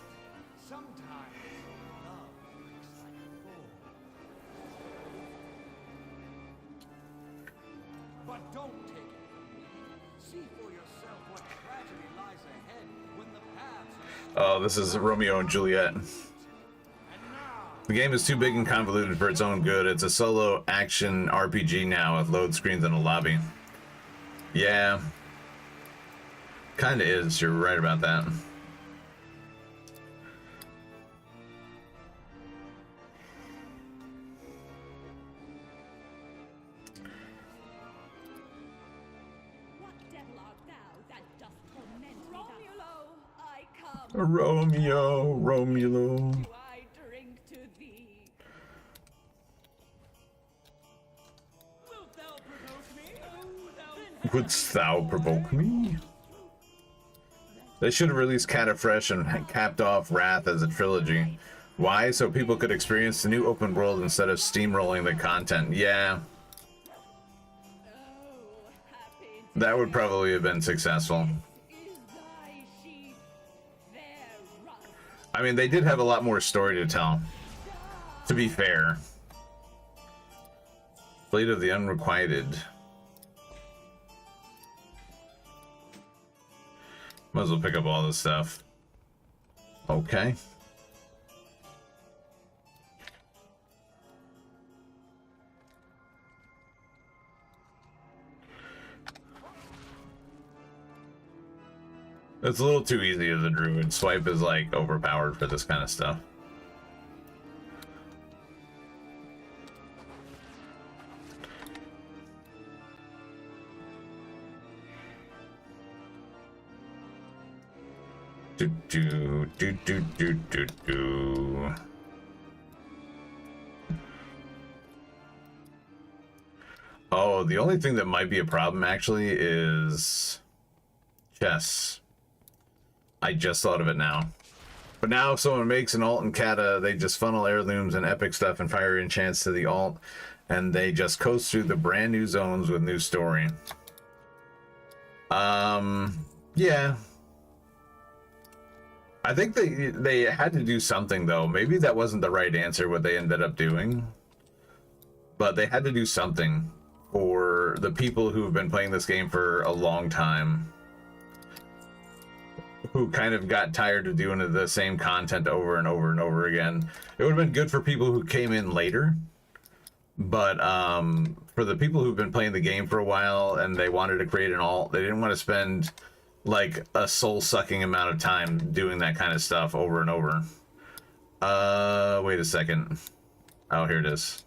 Oh, this is Romeo and Juliet. The game is too big and convoluted for its own good. It's a solo action RPG now with load screens in a lobby. Yeah. Kinda is, you're right about that. Romeo, Romulo. Wouldst thou provoke me? They should have released Catafresh and capped off Wrath as a trilogy. Why? So people could experience the new open world instead of steamrolling the content. Yeah. That would probably have been successful. I mean, they did have a lot more story to tell, to be fair. Fleet of the Unrequited. Might as well pick up all this stuff. Okay. It's a little too easy as a druid. Swipe is like overpowered for this kind of stuff. Do. Oh, the only thing that might be a problem actually is chess. I just thought of it now. But now if someone makes an alt in Kata, they just funnel heirlooms and epic stuff and fire enchants to the alt, and they just coast through the brand new zones with new story. Yeah. I think they had to do something though. Maybe that wasn't the right answer what they ended up doing. But they had to do something for the people who've been playing this game for a long time, who kind of got tired of doing the same content over and over and over again. It would have been good for people who came in later, but for the people who've been playing the game for a while and they wanted to create an alt, they didn't want to spend like a soul-sucking amount of time doing that kind of stuff over and over. Wait a second. Oh, here it is.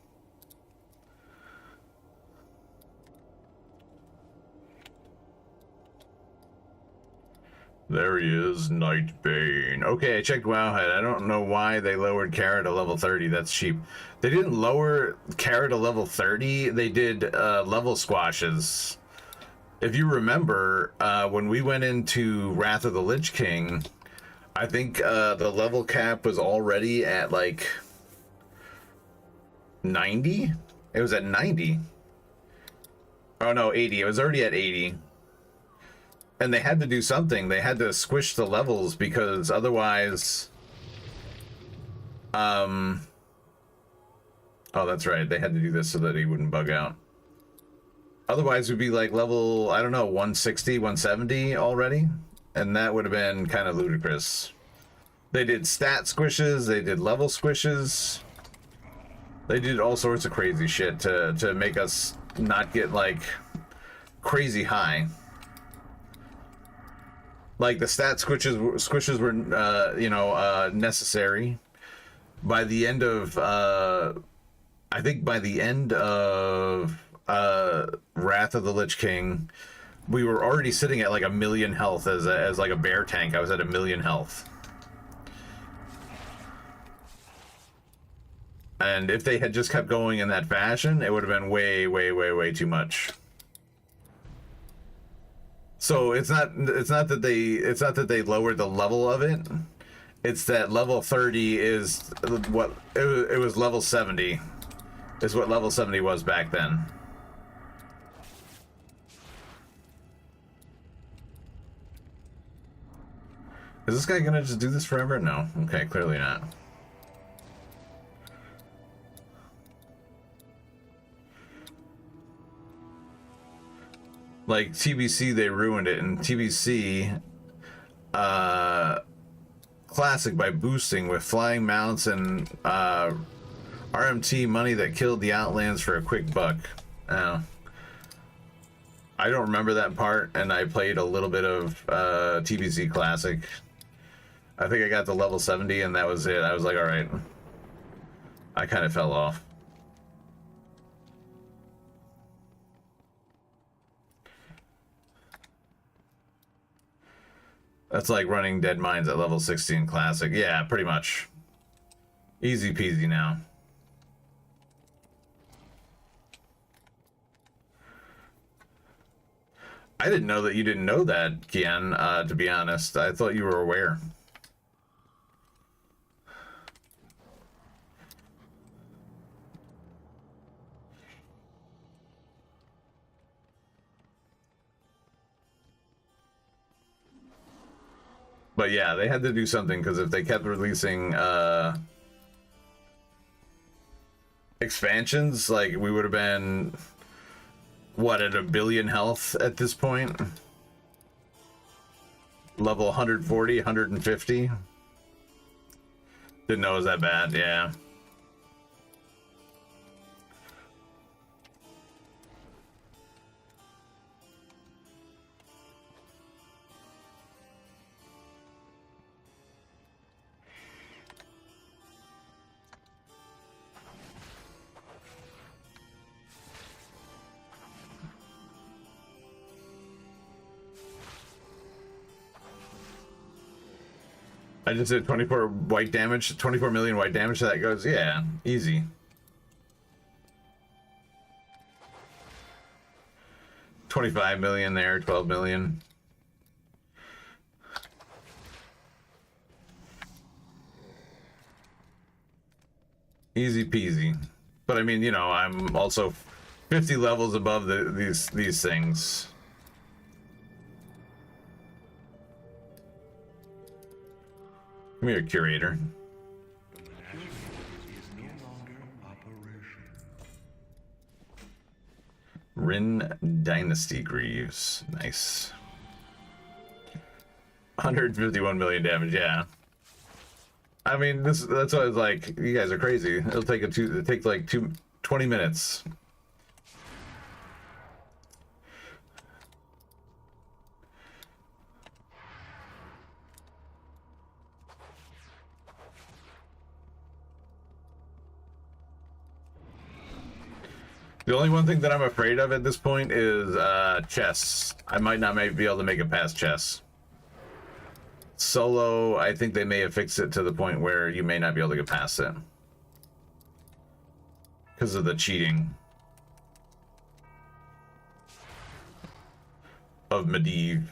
There he is, Nightbane. Okay, I checked Wowhead. I don't know why they lowered Kara to level 30. That's cheap. They didn't lower Kara to level 30. They did level squashes. If you remember, when we went into Wrath of the Lich King, I think the level cap was already at like 90? It was at 90. Oh no, 80. It was already at 80. And they had to do something. They had to squish the levels because otherwise... Oh, that's right. They had to do this so that he wouldn't bug out. Otherwise, we'd be like level, I don't know, 160, 170 already. And that would have been kind of ludicrous. They did stat squishes. They did level squishes. They did all sorts of crazy shit to make us not get, like, crazy high. Like, the stat squishes were, you know, necessary. By the end of, I think by the end of Wrath of the Lich King, we were already sitting at like 1 million health as like a bear tank. I was at 1 million health. And if they had just kept going in that fashion, it would have been way, way, way, way too much. So it's not that they lowered the level of it. It's that level 30 is what it was. Level 70 is what level 70 was back then. Is this guy gonna just do this forever? No. Okay, clearly not. Like, TBC, they ruined it, and TBC Classic by boosting with flying mounts and RMT money that killed the Outlands for a quick buck. I don't remember that part, and I played a little bit of TBC Classic. I think I got to level 70, and that was it. I was like, alright. I kind of fell off. That's like running Dead Mines at level 16 Classic. Yeah, pretty much. Easy peasy now. I didn't know that you didn't know that, Kian, to be honest. I thought you were aware. But yeah, they had to do something, because if they kept releasing expansions, like, we would have been, what, at 1 billion health at this point? Level 140, 150? Didn't know it was that bad, yeah. I just did 24 white damage, 24 million white damage, so that goes, yeah, easy. $25 million there, 12 million. Easy peasy. But I mean, you know, I'm also 50 levels above these things. Come here, curator. Rin Dynasty Greaves. Nice. 151 million damage, yeah. I mean, that's why I was like, you guys are crazy. It'll take like 20 minutes. The only one thing that I'm afraid of at this point is chess. I might not be able to make it past chess. Solo, I think they may have fixed it to the point where you may not be able to get past it. Because of the cheating of Medivh.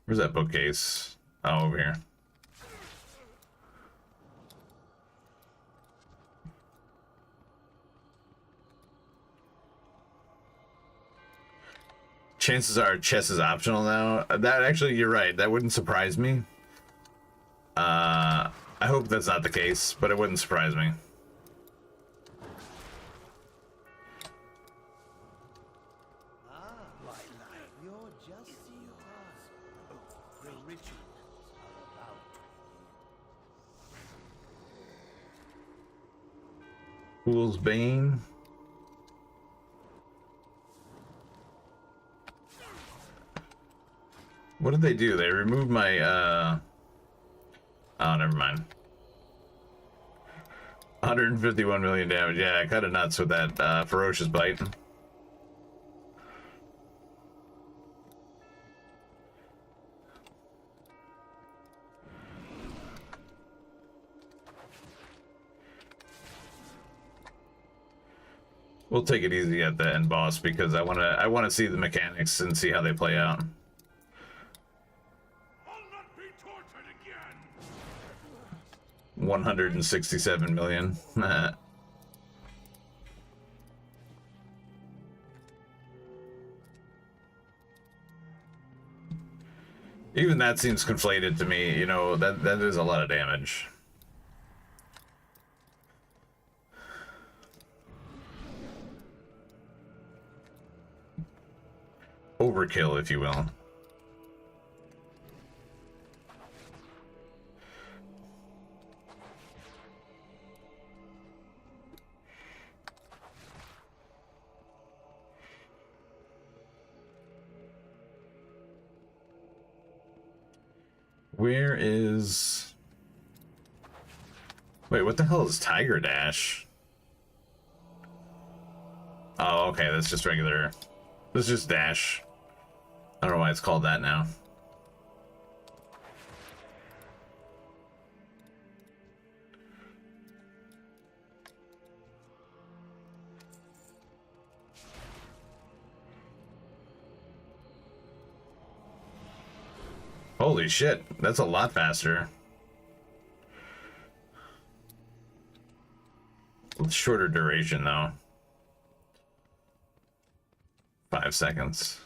Where's that bookcase? Oh, over here. Chances are chess is optional now. That actually, you're right. That wouldn't surprise me. I hope that's not the case, but it wouldn't surprise me. Fool's Bane. What did they do? They removed my, oh, never mind. 151 million damage. Yeah, kind of nuts with that, Ferocious Bite. We'll take it easy at the end boss because I wanna see the mechanics and see how they play out. I'll not be tortured again. 167 million. Even that seems conflated to me, you know, that is a lot of damage. Overkill, if you will. Where is... Wait, what the hell is Tiger Dash? Oh, okay, that's just regular. This is just Dash. I don't know why it's called that now. Holy shit, that's a lot faster. Shorter duration though. 5 seconds.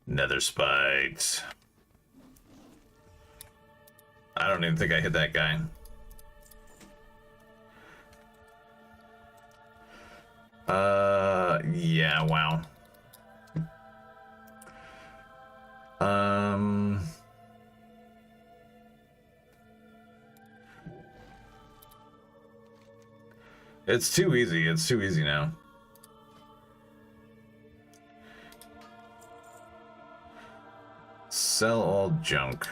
Nether spikes. I don't even think I hit that guy. Yeah, wow. It's too easy. It's too easy now. Sell all junk.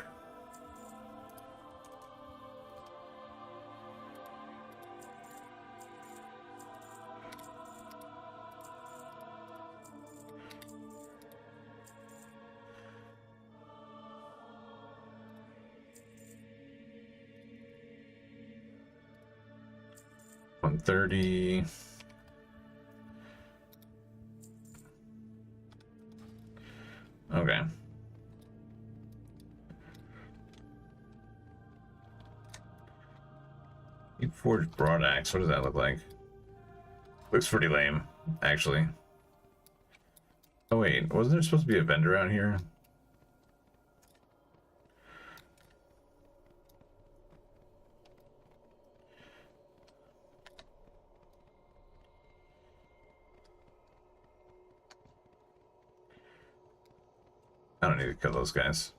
$130. Okay. Deep Forged Broad Axe. What does that look like? Looks pretty lame, actually. Oh wait, wasn't there supposed to be a vendor out here? I don't need to kill those guys.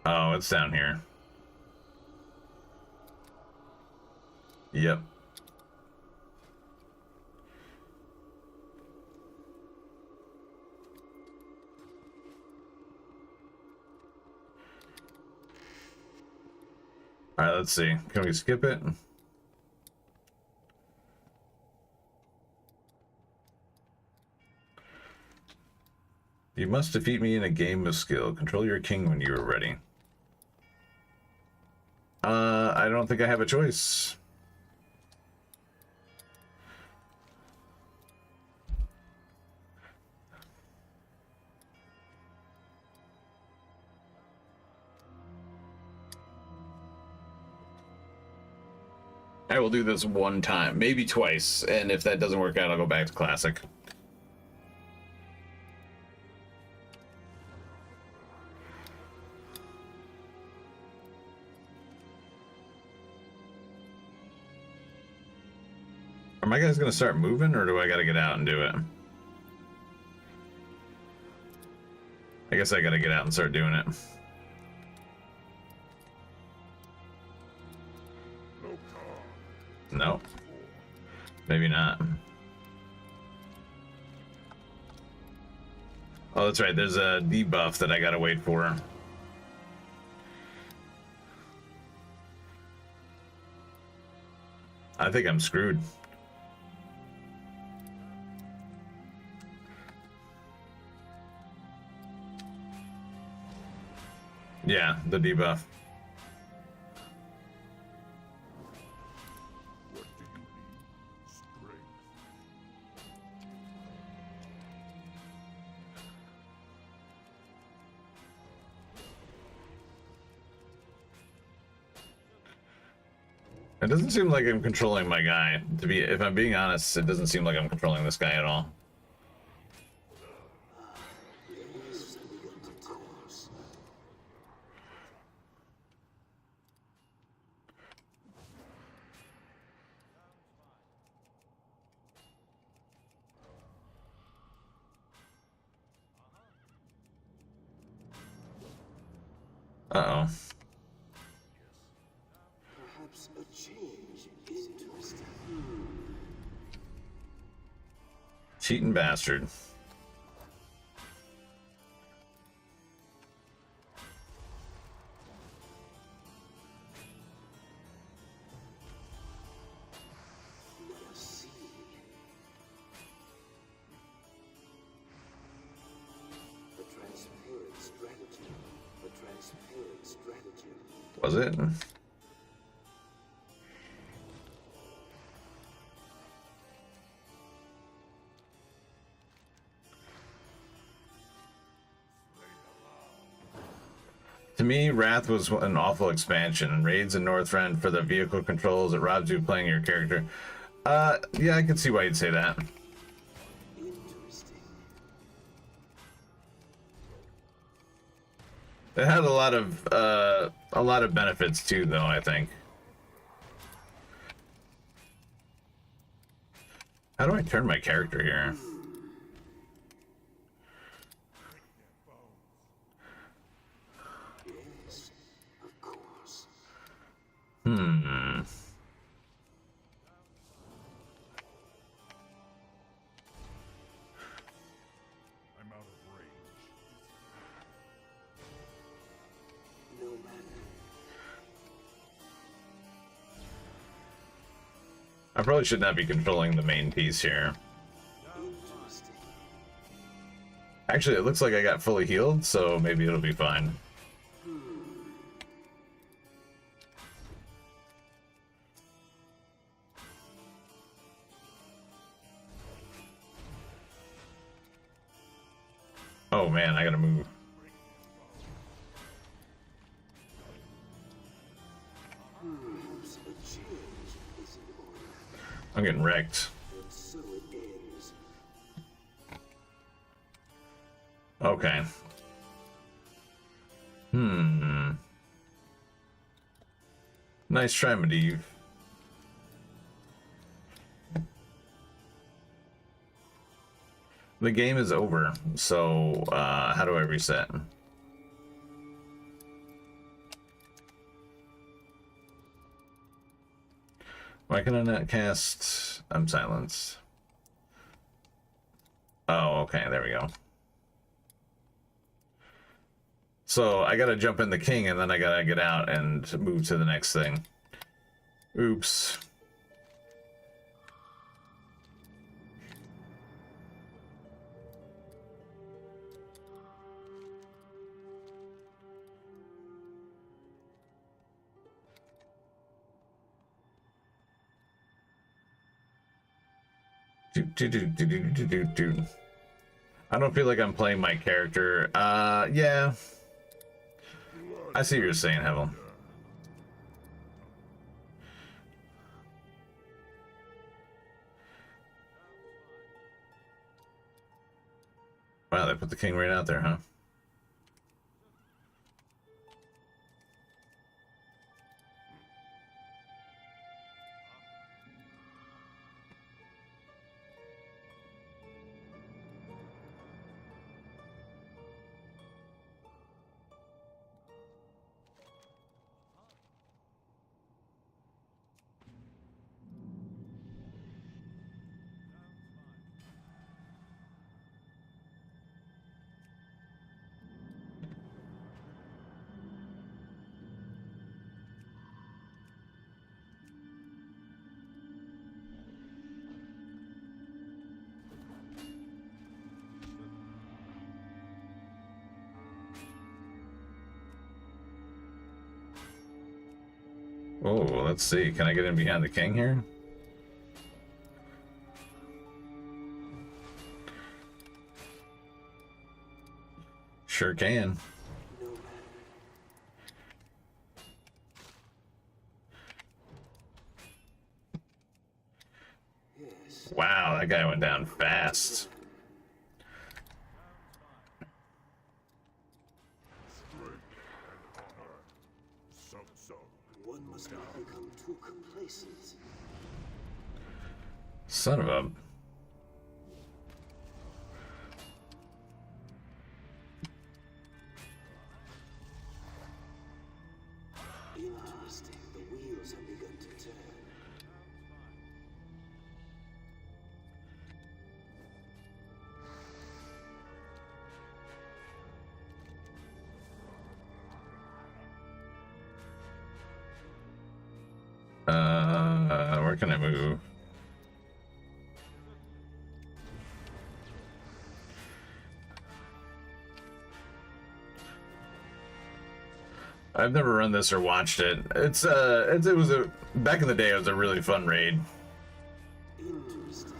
Oh, it's down here. Yep. All right, let's see. Can we skip it? You must defeat me in a game of skill. Control your king when you are ready. I don't think I have a choice. I will do this one time, maybe twice, and if that doesn't work out, I'll go back to Classic. Are my guys gonna start moving, or do I gotta get out and do it? I guess I gotta get out and start doing it. No. Maybe not. Oh, that's right. There's a debuff that I gotta wait for. I think I'm screwed. Yeah, the debuff. It doesn't seem like I'm controlling my guy. If I'm being honest, it doesn't seem like I'm controlling this guy at all. Uh-oh. Perhaps a change is interesting. Cheating bastard. Was it? To me, Wrath was an awful expansion. Raids in Northrend for the vehicle controls. It robs you of playing your character. Yeah, I can see why you'd say that. It had a lot of benefits too, though, I think. How do I turn my character here? Yes, of course. Hmm. I'm out of range. No matter. I probably should not be controlling the main piece here. Interesting. Actually, it looks like I got fully healed, so maybe it'll be fine. Oh man, I gotta move. Perhaps a change is in order. I'm getting wrecked. And so it ends. Okay. Nice try, Medivh. The game is over, so how do I reset? Why can I not cast? I'm silenced. Oh, okay, there we go. So I gotta jump in the king and then I gotta get out and move to the next thing. Oops. I don't feel like I'm playing my character. Yeah. I see what you're saying, Hevel. Wow, they put the king right out there, huh? Oh, let's see. Can I get in behind the king here? Sure can. No matter. Yes. Wow, that guy went down fast. So. One must not become too complacent. Son of a... Interesting. The wheels have begun to turn. far can I move? I've never run this or watched it. It was a back in the day. It was a really fun raid. Interesting.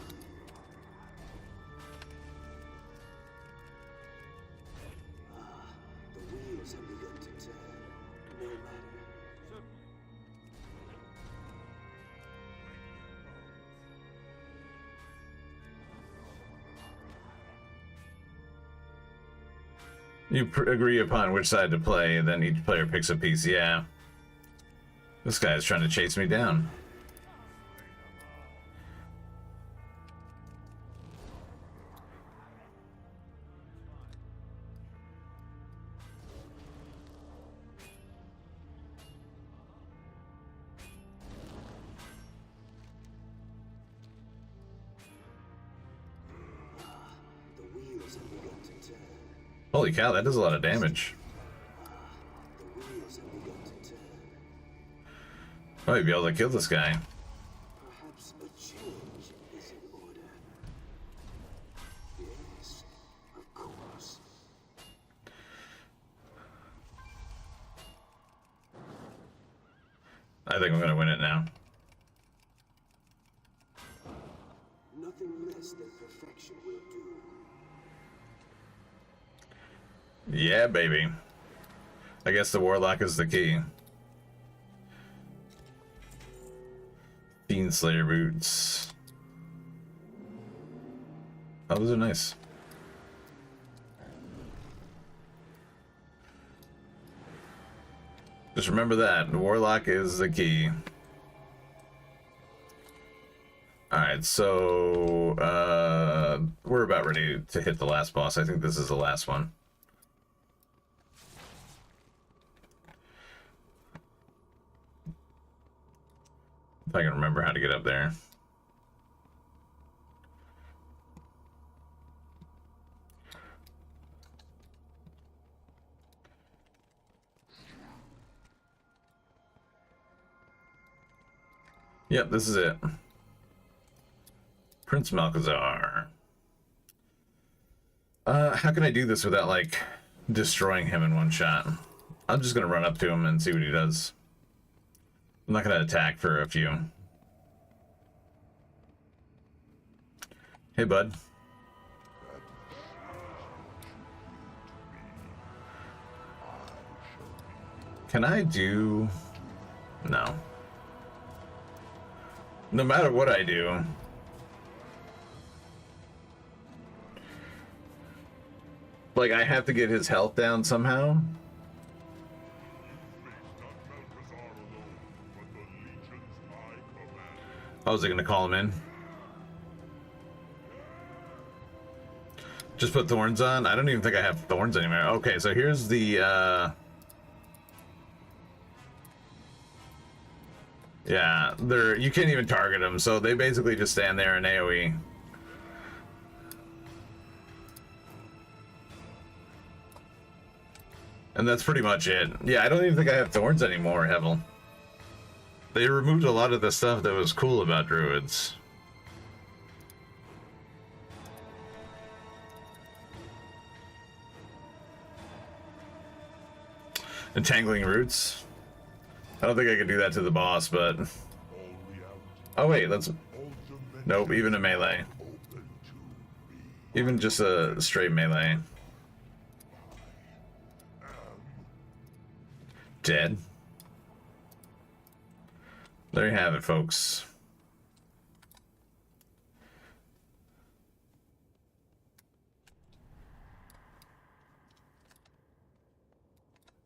The wheels have begun to turn. No matter. You agree upon which side to play, and then each player picks a piece. Yeah. This guy's trying to chase me down. The wheels have begun to turn. Holy cow, that does a lot of damage. The wheels have begun to turn. I might be able to kill this guy. Perhaps a change is in order. Yes, of course. I think I'm gonna win it now. Nothing less than perfection will do. Yeah, baby. I guess the Warlock is the key. Fiend Slayer boots. Oh, those are nice. Just remember that. The Warlock is the key. Alright, so we're about ready to hit the last boss. I think this is the last one. If I can remember how to get up there. Yep, this is it. Prince Malchazar. How can I do this without, like, destroying him in one shot? I'm just gonna run up to him and see what he does. I'm not gonna attack for a few. Hey, bud. Can I do... No. No matter what I do... Like, I have to get his health down somehow? I was gonna call him in. Just put thorns on? I don't even think I have thorns anymore. Okay, so here's the, yeah, you can't even target them, so they basically just stand there and AoE. And that's pretty much it. Yeah, I don't even think I have thorns anymore, Hevel. They removed a lot of the stuff that was cool about druids. Entangling roots? I don't think I could do that to the boss, but... Oh wait, let's... Nope, even a melee. Even just a straight melee. Dead. There you have it, folks.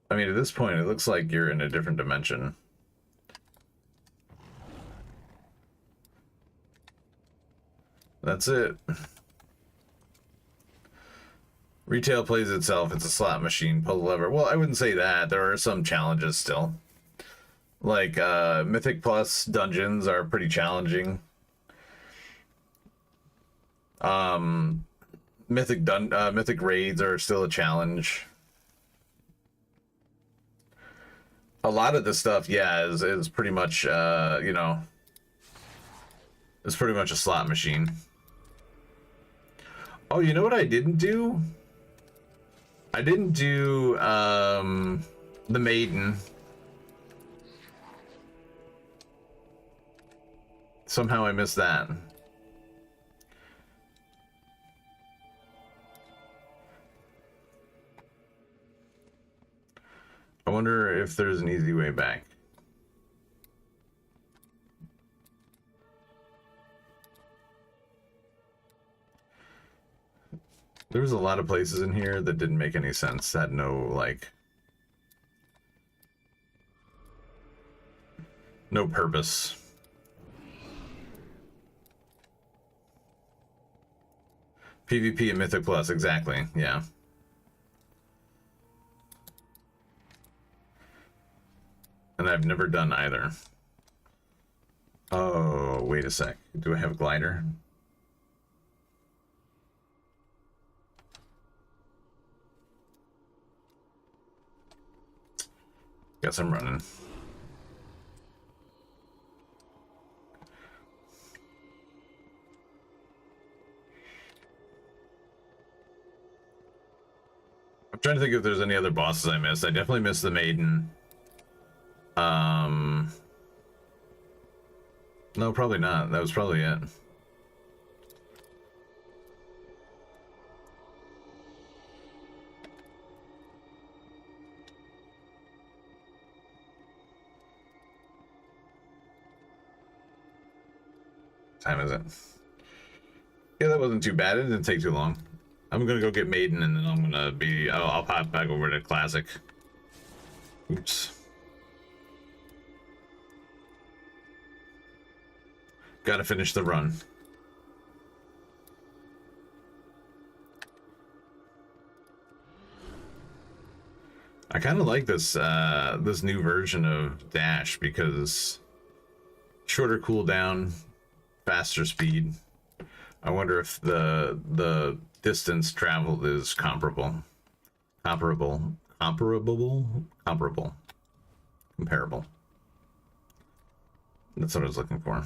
I mean, at this point, it looks like you're in a different dimension. That's it. Retail plays itself. It's a slot machine. Pull the lever. Well, I wouldn't say that. There are some challenges still. Like, Mythic Plus dungeons are pretty challenging. Mythic raids are still a challenge. A lot of this stuff, yeah, is pretty much, you know, It's pretty much a slot machine. Oh, you know what I didn't do? I didn't do the maiden. Somehow I missed that. I wonder if there's an easy way back. There was a lot of places in here that didn't make any sense. Had no, like, no purpose. PvP and Mythic Plus, exactly, yeah. And I've never done either. Oh, wait a sec. Do I have a glider? Guess I'm running. I'm trying to think if there's any other bosses I missed. I definitely missed the maiden. No, probably not. That was probably it. Time is it? Yeah, that wasn't too bad. It didn't take too long. I'm gonna go get Maiden, and then I'm gonna be... I'll pop back over to Classic. Oops. Gotta finish the run. I kind of like this this new version of Dash because shorter cooldown, faster speed. I wonder if the distance traveled is comparable. Comparable. That's what I was looking for.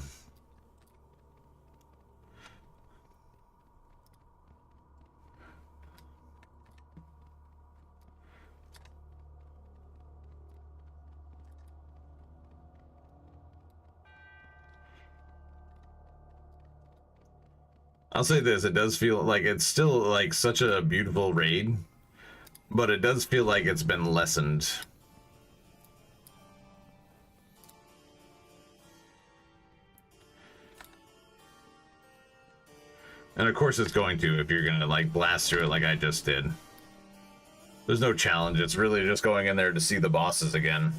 I'll say this, it does feel like it's still like such a beautiful raid, but it does feel like it's been lessened. And of course it's going to if you're gonna like blast through it like I just did. There's no challenge, it's really just going in there to see the bosses again.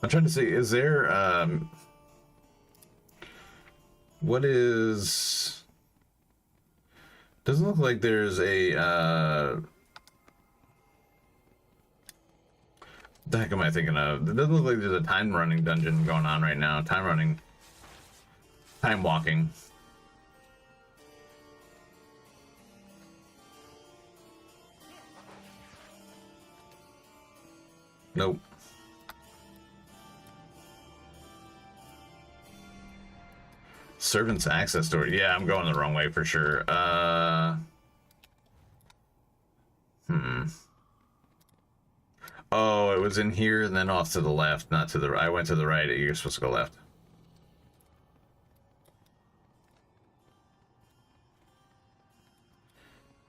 I'm trying to see, is there, what is, doesn't look like there's a, the heck am I thinking of? It doesn't look like there's a time running dungeon going on right now. Time walking. Nope. Servants access door. Yeah, I'm going the wrong way for sure. Oh, it was in here and then off to the left, not to the right. I went to the right. You're supposed to go left.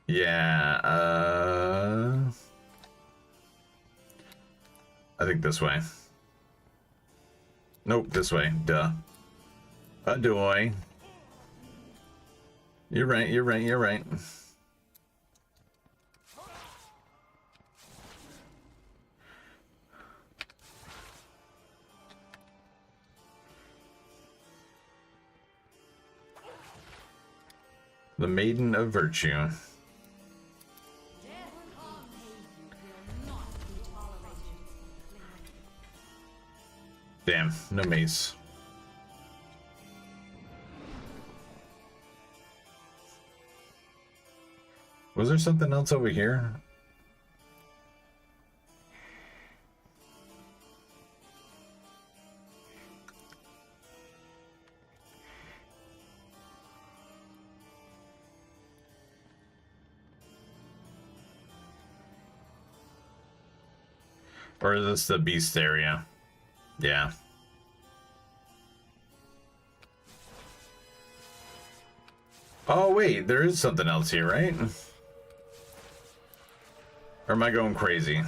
Yeah, I think this way. Nope, this way. Duh. Adoy. You're right, you're right, you're right. The Maiden of Virtue. Damn, no mace. Was there something else over here? Or is this the beast area? Yeah. Oh, wait, there is something else here, right? Or am I going crazy?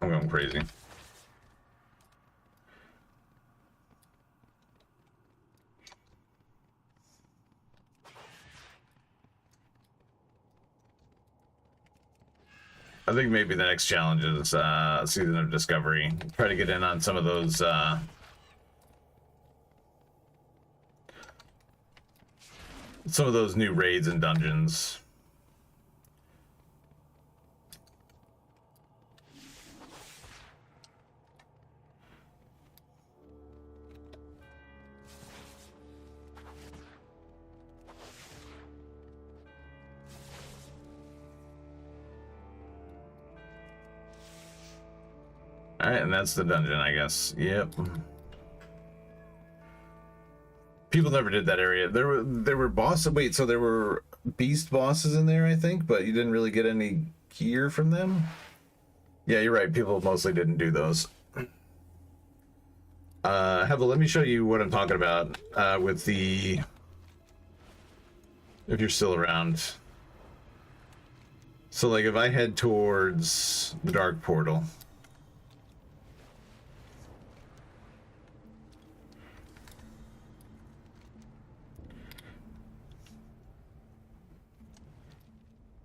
I'm going crazy. I think maybe the next challenge is Season of Discovery. Try to get in on some of those new raids and dungeons. Alright, and that's the dungeon, I guess. Yep. People never did that area. There were bosses. Wait, so there were beast bosses in there, I think, but you didn't really get any gear from them? Yeah, you're right. People mostly didn't do those. Hevel, let me show you what I'm talking about with the... If you're still around. So, like, if I head towards the Dark Portal...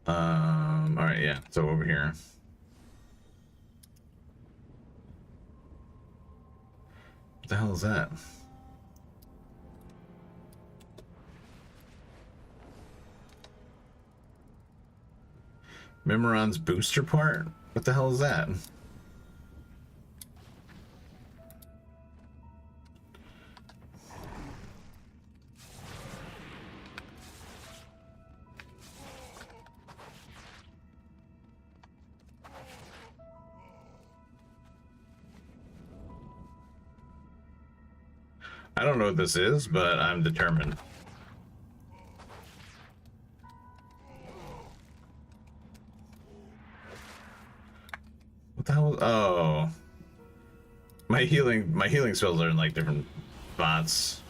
Alright, yeah, so over here. What the hell is that? Memoron's booster part? What the hell is that? I don't know what this is, but I'm determined. What the hell? Oh. My healing spells are in like different spots.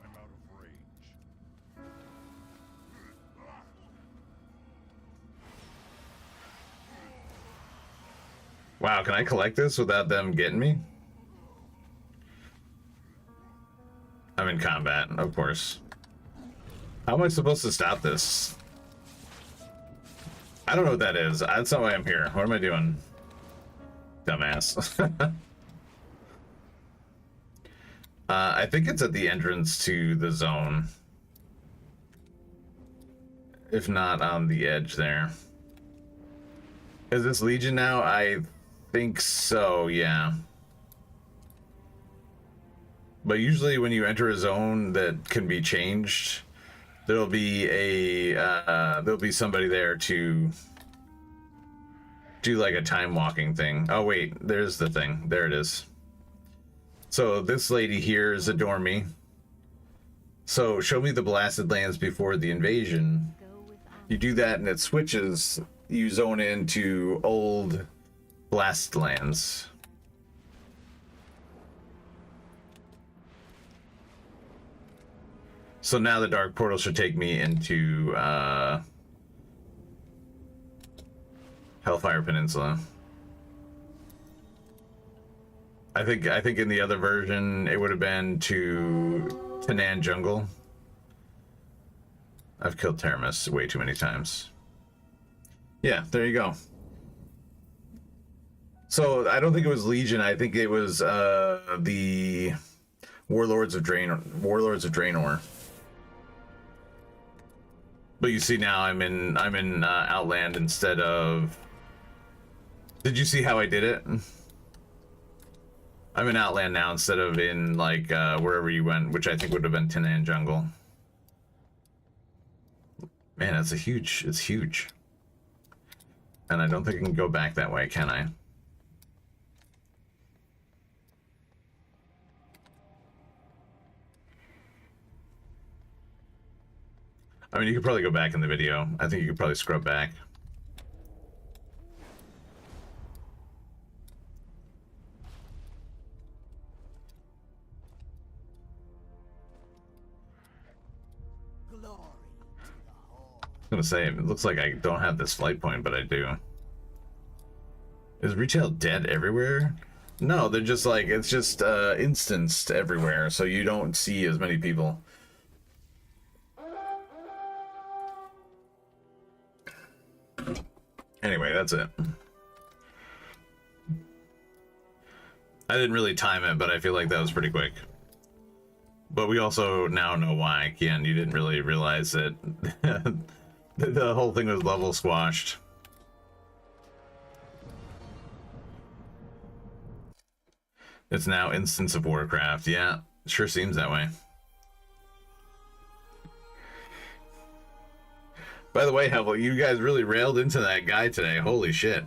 I'm out of range. Wow, can I collect this without them getting me? I'm in combat, of course. How am I supposed to stop this? I don't know what that is. That's not why I'm here. What am I doing? Dumbass. I think it's at the entrance to the zone. If not on the edge there. Is this Legion now? I think so, yeah. But usually when you enter a zone that can be changed, there'll be somebody there to do like a time walking thing. Oh wait, there's the thing. There it is. So this lady here is Adore Me. So show me the blasted lands before the invasion. You do that and it switches. You zone into old blast lands. So now the Dark Portal should take me into Hellfire Peninsula. I think in the other version it would have been to Tanan Jungle. I've killed Teramis way too many times. Yeah, there you go. So I don't think it was Legion. I think it was the Warlords of Draenor. But you see now I'm in Outland instead of. Did you see how I did it? I'm in Outland now instead of in like wherever you went, which I think would have been Tinan Jungle. Man, it's huge. And I don't think I can go back that way, can I? I mean, you could probably go back in the video. I think you could probably scrub back. I was gonna say, it looks like I don't have this flight point, but I do. Is retail dead everywhere? No, they're just like, it's just instanced everywhere, so you don't see as many people. Anyway, that's it. I didn't really time it, but I feel like that was pretty quick. But we also now know why. Kian, you didn't really realize that the whole thing was level squashed. It's now Instance of Warcraft. Yeah, it sure seems that way. By the way, how you guys really railed into that guy today. Holy shit.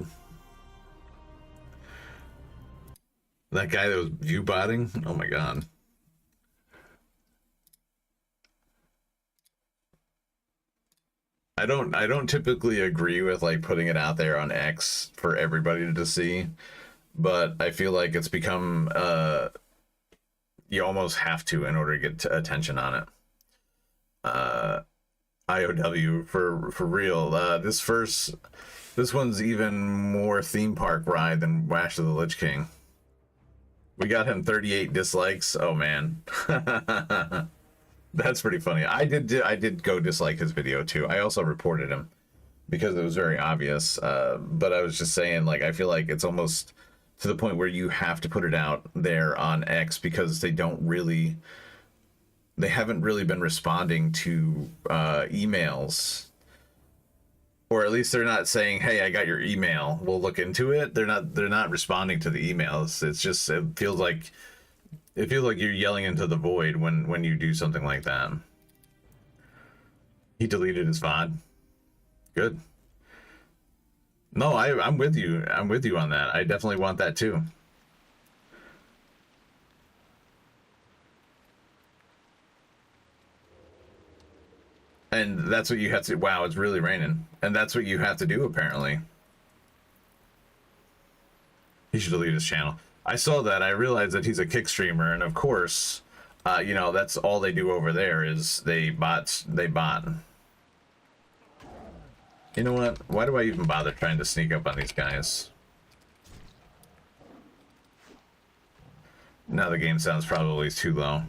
That guy that was view-botting? Oh my god. I don't typically agree with like putting it out there on X for everybody to see, but I feel like it's become you almost have to in order to get attention on it. IOW for real. This one's even more theme park ride than Wash of the Lich King. We got him 38 dislikes. Oh man. That's pretty funny. I did go dislike his video too. I also reported him because it was very obvious. But I was just saying, like, I feel like it's almost to the point where you have to put it out there on X because they haven't really been responding to emails, or at least they're not saying, "Hey, I got your email. We'll look into it." They're not responding to the emails. It's just it feels like you're yelling into the void when you do something like that. He deleted his VOD. Good. No, I'm with you. I'm with you on that. I definitely want that too. And that's what you have to. Wow, it's really raining. And that's what you have to do, apparently. He should delete his channel. I saw that. I realized that he's a kick streamer, and of course, you know, that's all they do over there is they bot. You know what? Why do I even bother trying to sneak up on these guys? Now the game sounds probably too low.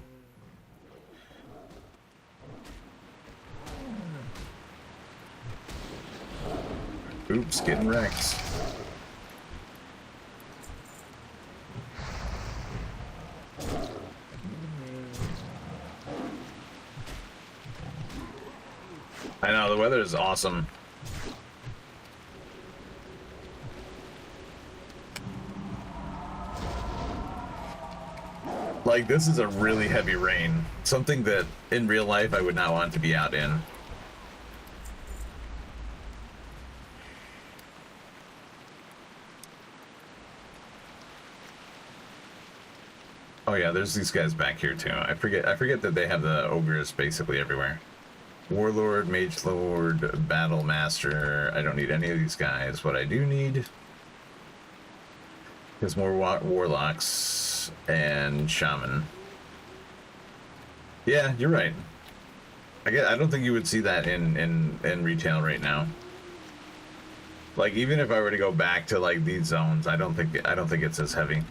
Oops, getting wrecked. I know, the weather is awesome. Like, this is a really heavy rain. Something that, in real life, I would not want to be out in. Oh yeah, there's these guys back here too. I forget that they have the ogres basically everywhere. Warlord, Mage Lord, Battle Master. I don't need any of these guys. What I do need is more warlocks and shaman. Yeah, you're right. I don't think you would see that in retail right now. Like, even if I were to go back to like these zones, I don't think it's as heavy.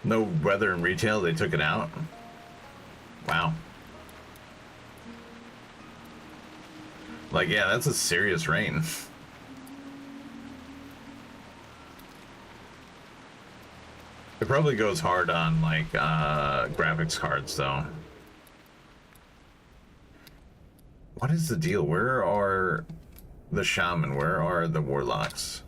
No weather in retail, they took it out. Wow. Like, yeah, that's a serious rain. It probably goes hard on, like, graphics cards, though. What is the deal? Where are the shaman? Where are the warlocks?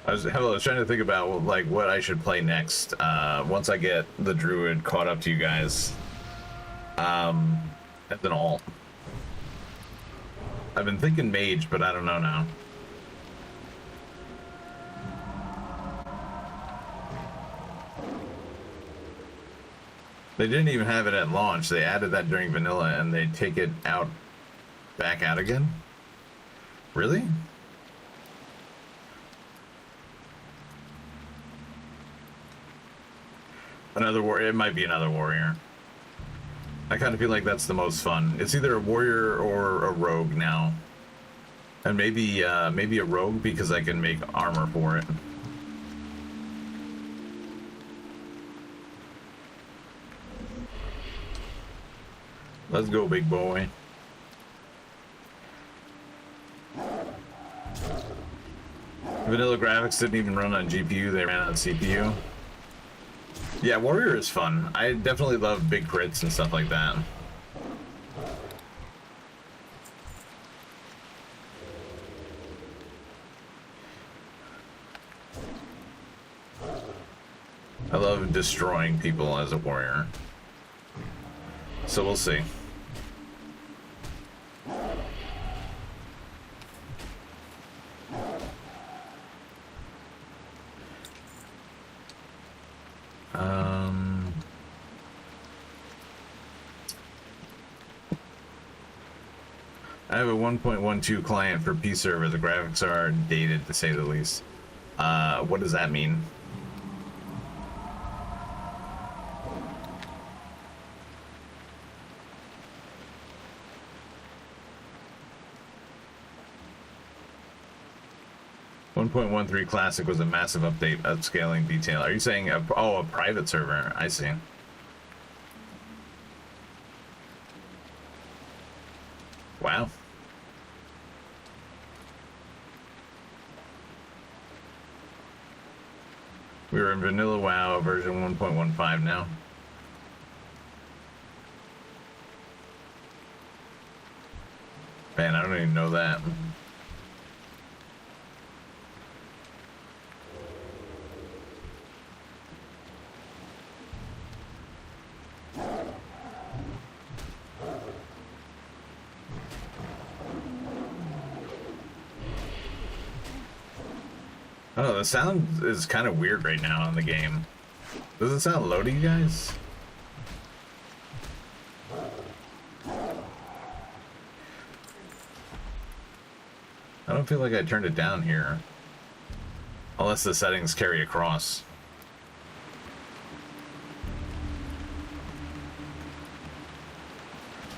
I was trying to think about like what I should play next. Once I get the druid caught up to you guys, and then alt. I've been thinking mage, but I don't know now. They didn't even have it at launch. They added that during vanilla, and they take it out, back out again. Really? Another warrior. It might be another warrior. I kind of feel like that's the most fun. It's either a warrior or a rogue now, and maybe a rogue because I can make armor for it. Let's go, big boy. Vanilla graphics didn't even run on GPU. They ran on CPU. Yeah, warrior is fun. I definitely love big crits and stuff like that. I love destroying people as a warrior. So we'll see. I have a 1.12 client for P server. The graphics are dated to say the least. What does that mean? .13 Classic was a massive update, upscaling detail. Are you saying a private server? I see. Wow. We were in vanilla WoW version 1.15 now. Man, I don't even know that. Oh, the sound is kind of weird right now in the game. Does it sound low to you guys? I don't feel like I turned it down here. Unless the settings carry across.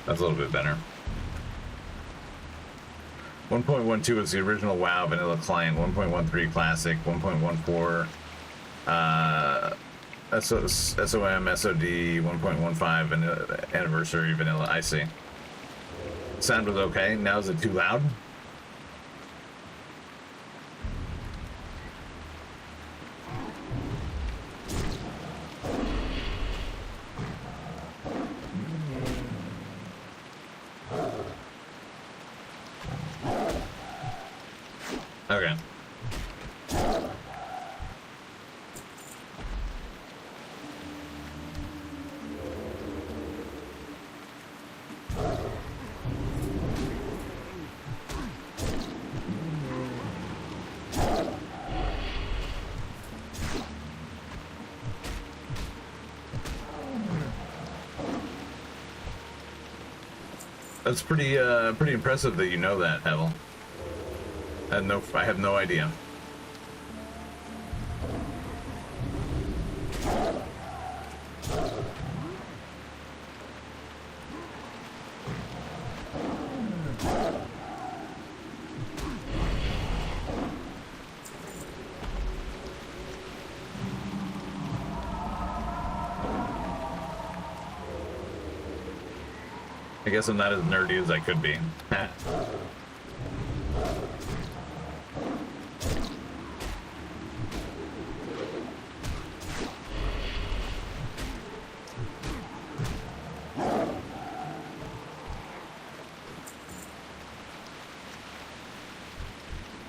That's a little bit better. 1.12 is the original WoW vanilla client, 1.13 classic, 1.14 SOM, SOD, 1.15 vanilla, anniversary vanilla. I see. Sound was okay. Now is it too loud? Okay. That's pretty impressive that you know that, Hevel. I have no idea. I guess I'm not as nerdy as I could be.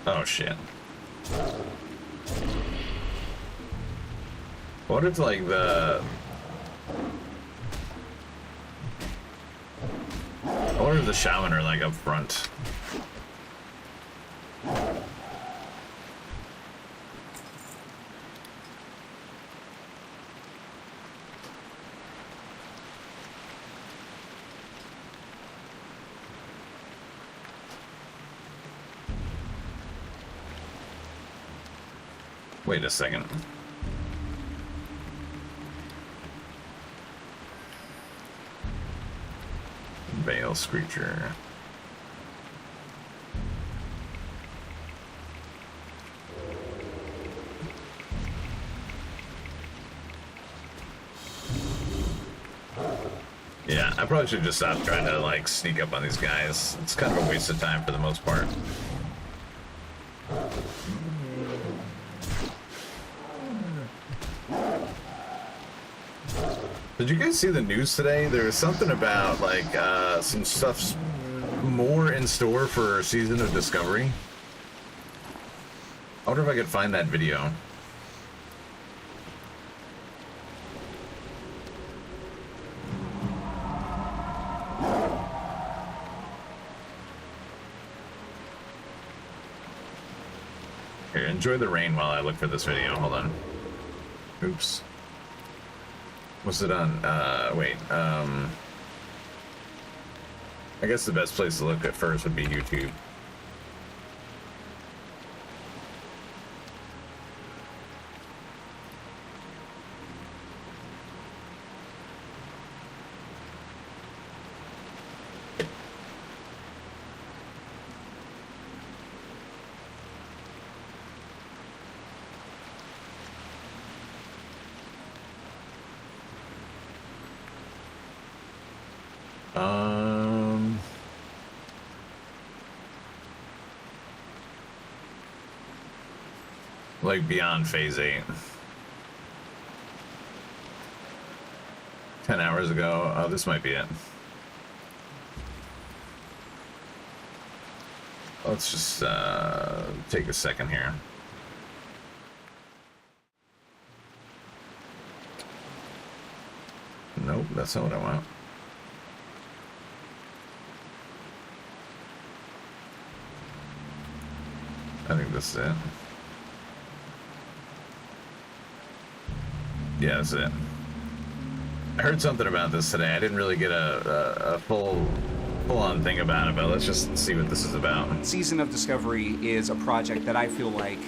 Oh shit. What if like I wonder if the shaman are like up front. Wait a second. Veil Screecher. Yeah, I probably should just stop trying to like sneak up on these guys. It's kind of a waste of time for the most part. Did you guys see the news today? There was something about like some stuff's more in store for Season of Discovery. I wonder if I could find that video. Here, enjoy the rain while I look for this video. Hold on. Oops. What's it on? Wait, I guess the best place to look at first would be YouTube. Like beyond phase 8. 10 hours ago. Oh, this might be it. Let's just take a second here. Nope, that's not what I want. I think this is it. Yeah, that's it. I heard something about this today. I didn't really get a full-on thing about it, but let's just see what this is about. Season of Discovery is a project that I feel like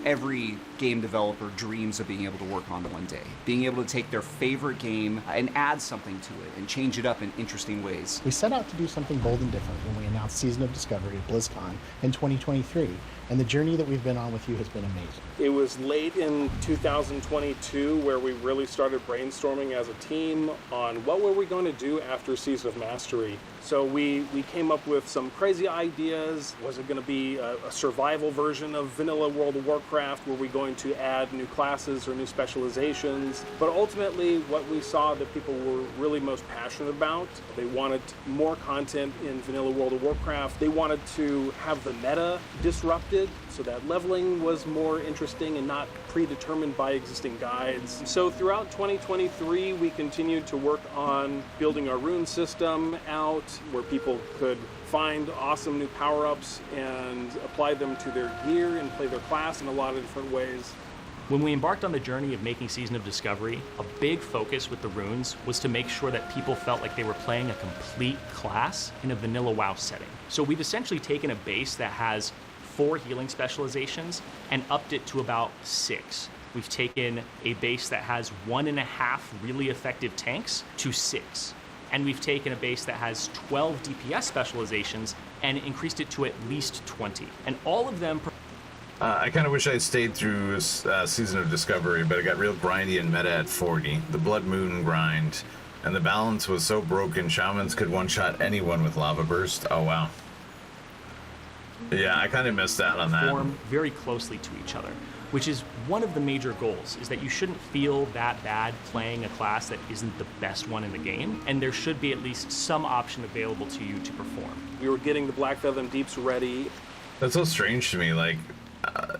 every game developer dreams of being able to work on one day. Being able to take their favorite game and add something to it and change it up in interesting ways. We set out to do something bold and different when we announced Season of Discovery at BlizzCon in 2023, and the journey that we've been on with you has been amazing. It was late in 2022 where we really started brainstorming as a team on what were we going to do after Season of Mastery. So we came up with some crazy ideas. Was it going to be a survival version of vanilla World of Warcraft? Were we going to add new classes or new specializations? But ultimately, what we saw that people were really most passionate about, they wanted more content in vanilla World of Warcraft. They wanted to have the meta disrupted so that leveling was more interesting and not predetermined by existing guides. So throughout 2023, we continued to work on building our rune system out, where people could find awesome new power-ups and apply them to their gear and play their class in a lot of different ways. When we embarked on the journey of making Season of Discovery, a big focus with the runes was to make sure that people felt like they were playing a complete class in a vanilla WoW setting. So we've essentially taken a base that has 4 healing specializations and upped it to about 6. We've taken a base that has 1.5 really effective tanks to 6. And we've taken a base that has 12 DPS specializations and increased it to at least 20. And all of them... I kind of wish I had stayed through Season of Discovery, but it got real grindy and meta at 40. The Blood Moon grind. And the balance was so broken, shamans could one-shot anyone with Lava Burst. Oh, wow. Yeah, I kind of missed out on that. Perform very closely to each other, which is one of the major goals, is that you shouldn't feel that bad playing a class that isn't the best one in the game, and there should be at least some option available to you to perform. We were getting the Black Fathom Deeps ready. That's so strange to me, like,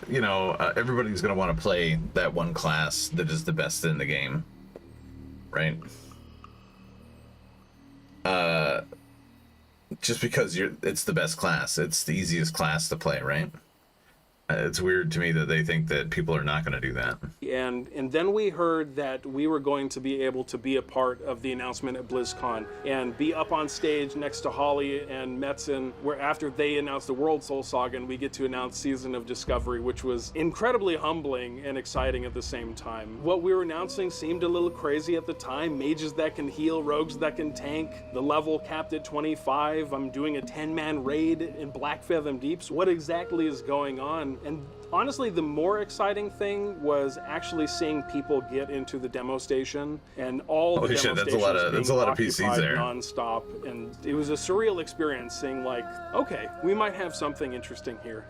everybody's going to want to play that one class that is the best in the game, right? Just because it's the best class, it's the easiest class to play, right? It's weird to me that they think that people are not going to do that. And then we heard that we were going to be able to be a part of the announcement at BlizzCon and be up on stage next to Holly and Metzen, where after they announced the World Soul Saga, and we get to announce Season of Discovery, which was incredibly humbling and exciting at the same time. What we were announcing seemed a little crazy at the time. Mages that can heal, rogues that can tank, the level capped at 25. I'm doing a 10-man raid in Black Fathom Deeps. What exactly is going on? And honestly, the more exciting thing was actually seeing people get into the demo station and all the demo stations that's a lot of PCs there nonstop, and it was a surreal experience seeing, like, okay, we might have something interesting here.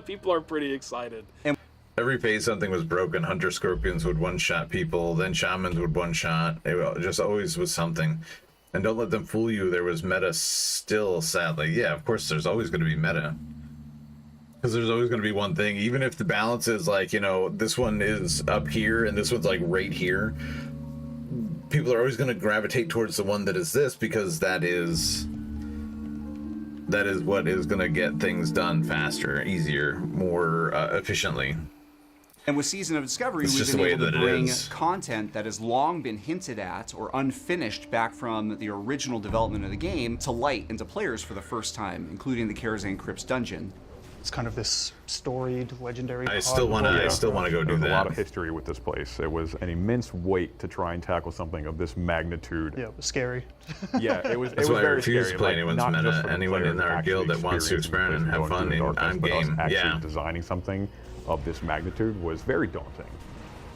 People are pretty excited. Every phase something was broken. Hunter Scorpions would one-shot people, then Shamans would one-shot. It just always was something. And don't let them fool you, there was meta still, sadly. Yeah, of course there's always going to be meta. Because there's always going to be one thing, even if the balance is like, this one is up here and this one's like right here. People are always going to gravitate towards the one that is this, because that is what is going to get things done faster, easier, more efficiently. And with Season of Discovery, we've been able to bring content that has long been hinted at or unfinished back from the original development of the game to light and to players for the first time, including the Karazhan Crypts dungeon. It's kind of this storied, legendary. I still want to go do that. There's a lot of history with this place. It was an immense weight to try and tackle something of this magnitude. Yeah, it was scary. Yeah, it was. That's it was why I very refuse scary. to play anyone's meta. Anyone in our guild that wants to experiment and have fun, I'm game. Yeah. Designing something of this magnitude was very daunting.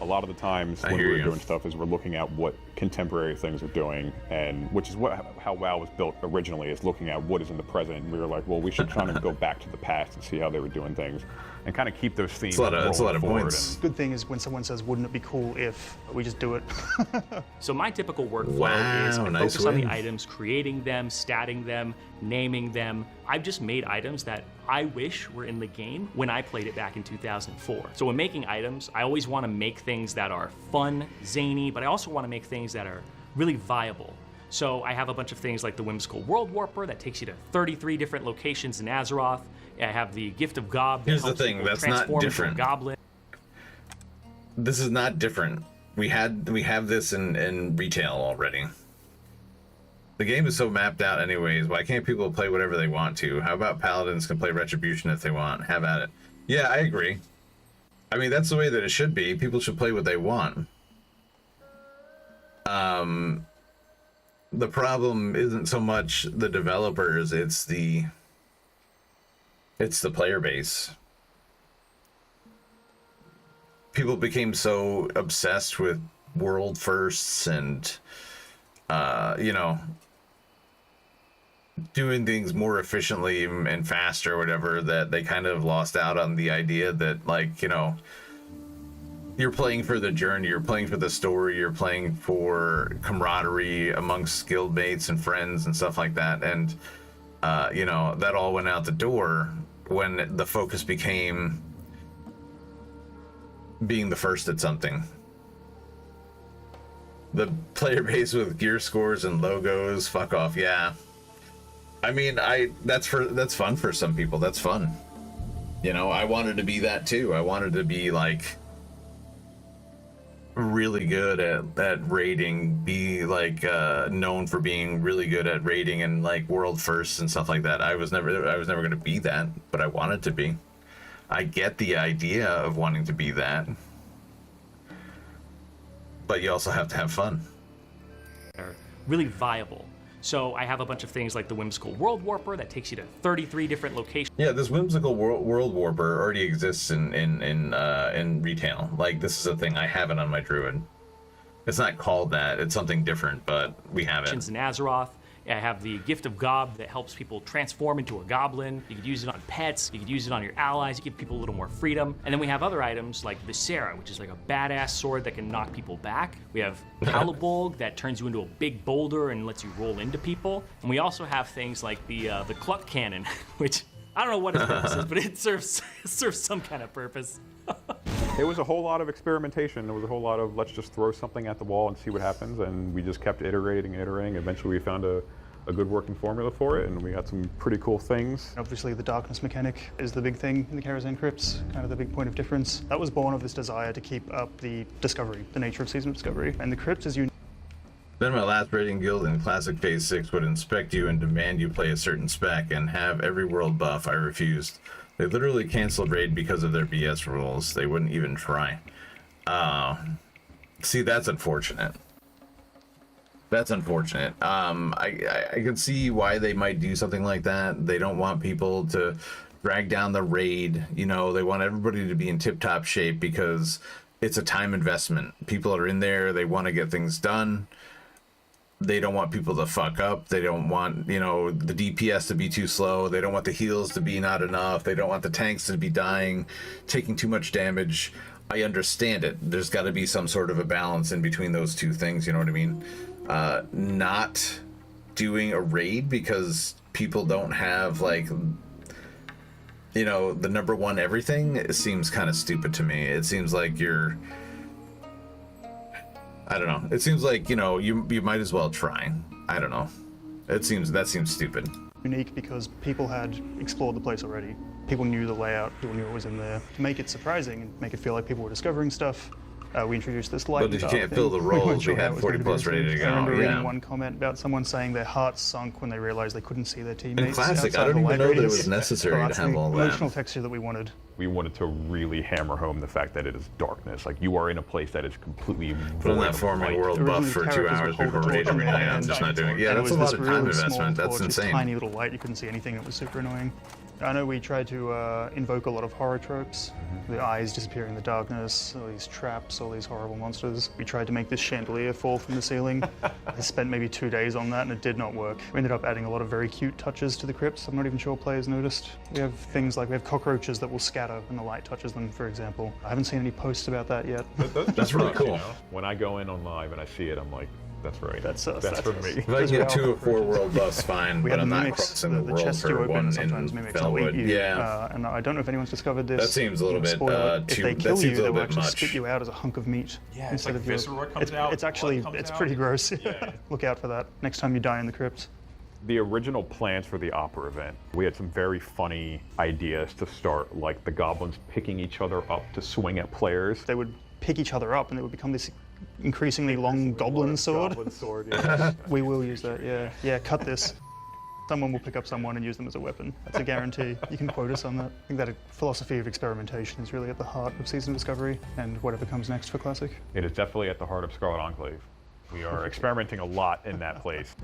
A lot of the times when we're doing stuff is we're looking at what contemporary things are doing, and which is how WoW was built originally, is looking at what is in the present. And we were like, well, we should try to go back to the past and see how they were doing things, and kind of keep those themes. It's a lot of points. Good thing is when someone says, "Wouldn't it be cool if we just do it?" So my typical workflow is I focus on the items, creating them, statting them, naming them. I've just made items that I wish were in the game when I played it back in 2004. So when making items, I always want to make things that are fun, zany, but I also want to make things that are really viable. So I have a bunch of things like the Whimsical World Warper that takes you to 33 different locations in Azeroth. I have the Gift of Gob. Here's the thing, that's not different. Goblin. This is not different. We have this in retail already. The game is so mapped out anyways. Why can't people play whatever they want to? How about Paladins can play Retribution if they want? Have at it. Yeah, I agree. I mean, that's the way that it should be. People should play what they want. The problem isn't so much the developers, it's the player base. People became so obsessed with world firsts and doing things more efficiently and faster or whatever, that they kind of lost out on the idea that, like, you're playing for the journey, you're playing for the story, you're playing for camaraderie amongst guildmates and friends and stuff like that. And that all went out the door when the focus became being the first at something. The player base with gear scores and logos, fuck off. Yeah, I mean, that's fun for some people. That's fun. I wanted to be that too. I wanted to be like really good at raiding, be like known for being really good at raiding and like world firsts and stuff like that. I was never going to be that, but I wanted to be. I get the idea of wanting to be that, but you also have to have fun. Are really viable. So I have a bunch of things like the whimsical world warper that takes you to 33 different locations. Yeah, this whimsical world warper already exists in retail. Like, this is a thing I have it on my druid. It's not called that. It's something different, but we have it. In Azeroth. I have the Gift of Gob that helps people transform into a goblin. You could use it on pets. You could use it on your allies. You give people a little more freedom. And then we have other items like Viscera, which is like a badass sword that can knock people back. We have Calibolg that turns you into a big boulder and lets you roll into people. And we also have things like the Cluck Cannon, which I don't know what its purpose is, but it serves some kind of purpose. It was a whole lot of experimentation. There was a whole lot of let's just throw something at the wall and see what happens, and we just kept iterating. Eventually we found a good working formula for it, and we got some pretty cool things. Obviously the darkness mechanic is the big thing in the Karazhan Crypts, kind of the big point of difference. That was born of this desire to keep up the discovery, the nature of Season of Discovery. And the Crypt is unique. Then my last raiding guild in Classic Phase 6 would inspect you and demand you play a certain spec and have every world buff. I refused. They literally canceled raid because of their BS rules. They wouldn't even try. See, that's unfortunate. That's unfortunate. I can see why they might do something like that. They don't want people to drag down the raid. You know, they want everybody to be in tip-top shape because it's a time investment. People are in there. They want to get things done. They don't want people to fuck up. They don't want, you know, the DPS to be too slow. They don't want the heals to be not enough. They don't want the tanks to be dying, taking too much damage. I understand it. There's got to be some sort of a balance in between those two things, you know what I mean? Not doing a raid because people don't have, like, you know, the number one everything, it seems kind of stupid to me. It seems like you're... I don't know. It seems like, you know, you might as well try. I don't know. That seems stupid. Unique because people had explored the place already. People knew the layout, people knew what was in there. To make it surprising and make it feel like people were discovering stuff, we introduced this light. But if you can't fill the roles, we had 40 plus ready to go. I remember reading one comment about someone saying their hearts sunk when they realized they couldn't see their teammates. In Classic, I don't even know that it was necessary to have all that. The emotional texture that we wanted. We wanted to really hammer home the fact that it is darkness. Like, you are in a place that is completely putting that forming world buff for 2 hours before raid every night. I'm just not doing it. Yeah, that's a lot of time investment. That's insane. Tiny little light, you couldn't see anything. It was super annoying. I know we tried to invoke a lot of horror tropes. The eyes disappearing in the darkness, all these traps, all these horrible monsters. We tried to make this chandelier fall from the ceiling. I spent maybe 2 days on that and it did not work. We ended up adding a lot of very cute touches to the crypts. I'm not even sure players noticed. We have things like we have cockroaches that will scatter when the light touches them, for example. I haven't seen any posts about that yet. That's really cool. You know? When I go in on live and I see it, I'm like, that's right. That's us. That's for me. If I get 2 or 4 world buffs, fine, but I'm not crossing the world chest you for open one sometimes in mimics will eat Fellwood. you. Yeah. And I don't know if anyone's discovered this. That seems a little bit If they kill you, they will actually much. spit you out as a hunk of meat. Yeah, it's like viscera comes out. It's actually, it's pretty gross. Yeah. Look out for that next time you die in the crypt. The original plans for the opera event, we had some very funny ideas to start, like the goblins picking each other up to swing at players. They would pick each other up and it would become this increasingly long goblin sword. Goblin sword, yeah. We will use that, yeah. Yeah, cut this. Someone will pick up someone and use them as a weapon. That's a guarantee. You can quote us on that. I think that philosophy of experimentation is really at the heart of Season of Discovery and whatever comes next for Classic. It is definitely at the heart of Scarlet Enclave. We are experimenting a lot in that place.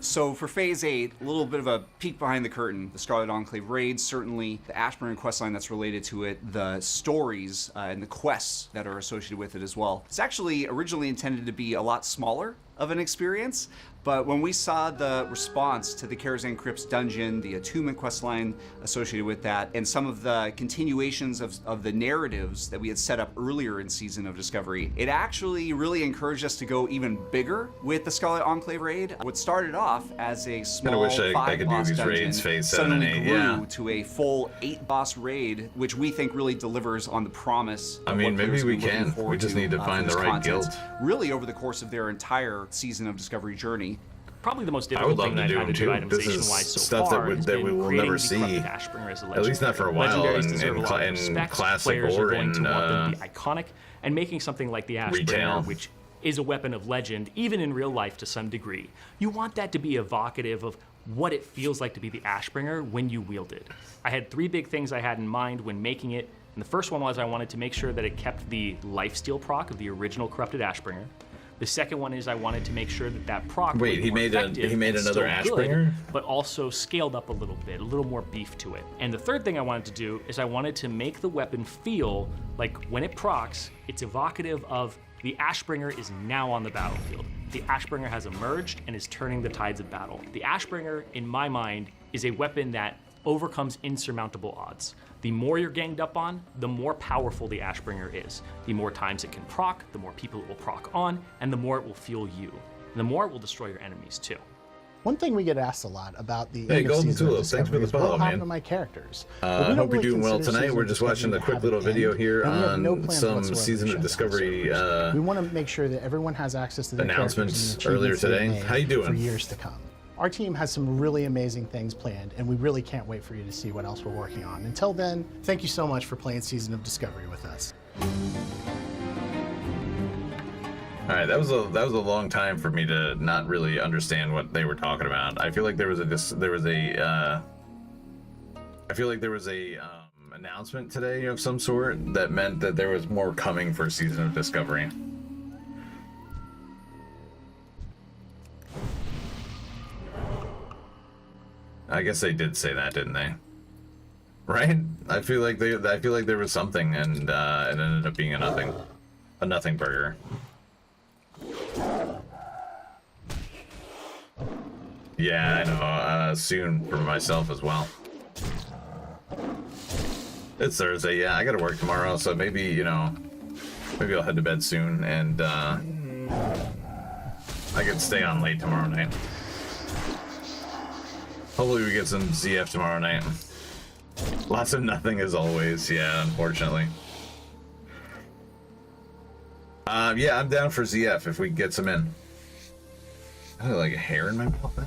So for Phase 8, a little bit of a peek behind the curtain. The Scarlet Enclave raid, certainly the Ashburn questline that's related to it, the stories and the quests that are associated with it as well. It's actually originally intended to be a lot smaller of an experience, but when we saw the response to the Karazhan Crypts dungeon, the attunement questline associated with that, and some of the continuations of the narratives that we had set up earlier in Season of Discovery, it actually really encouraged us to go even bigger with the Scarlet Enclave raid. What started off as a small I could do these raids phase 7 and 8, grew to a full 8-boss raid, which we think really delivers on the promise. I mean, maybe we can. We just need to find the right guild. Really over the course of their entire Season of Discovery journey. Probably the most I would difficult love thing to that I've do had them to too. do This is itemization-wise so stuff far that has we been will creating never the see, Corrupted Ashbringer as a at least not for a while, Legendaries in deserve a lot of in respect. classic Players or are going to in want them to be iconic, and making something like the Ashbringer, retail. which is a weapon of legend, even in real life to some degree. You want that to be evocative of what it feels like to be the Ashbringer when you wield it. I had 3 big things I had in mind when making it, and the first one was I wanted to make sure that it kept the lifesteal proc of the original Corrupted Ashbringer. The second one is I wanted to make sure that that proc Wait, was he more made effective and another still good, Ashbringer? but also scaled up a little bit, a little more beef to it. And the third thing I wanted to do is I wanted to make the weapon feel like when it procs, it's evocative of the Ashbringer is now on the battlefield. The Ashbringer has emerged and is turning the tides of battle. The Ashbringer, in my mind, is a weapon that overcomes insurmountable odds. The more you're ganged up on, the more powerful the Ashbringer is. The more times it can proc, the more people it will proc on, and the more it will fuel you. And the more it will destroy your enemies too. One thing we get asked a lot about the Hey, end of Golden season of Tulip, thanks for Discovery the is what follow, will happen man. to my characters. I hope you're doing well tonight. We're just watching the quick little video here on some Season of Discovery we want to make sure that everyone has access to the announcements earlier today. How you doing? For years to come. Our team has some really amazing things planned, and we really can't wait for you to see what else we're working on. Until then, thank you so much for playing Season of Discovery with us. All right, that was a long time for me to not really understand what they were talking about. I feel like there was a announcement today of some sort that meant that there was more coming for Season of Discovery. I guess they did say that, didn't they? Right? I feel like there was something, and it ended up being a nothing burger. Yeah, I know. Soon for myself as well. It's Thursday. Yeah, I gotta work tomorrow, so maybe maybe I'll head to bed soon, and I can stay on late tomorrow night. Hopefully we get some ZF tomorrow night. Lots of nothing as always, yeah, unfortunately. Yeah, I'm down for ZF if we can get some in. I have like a hair in my mouth.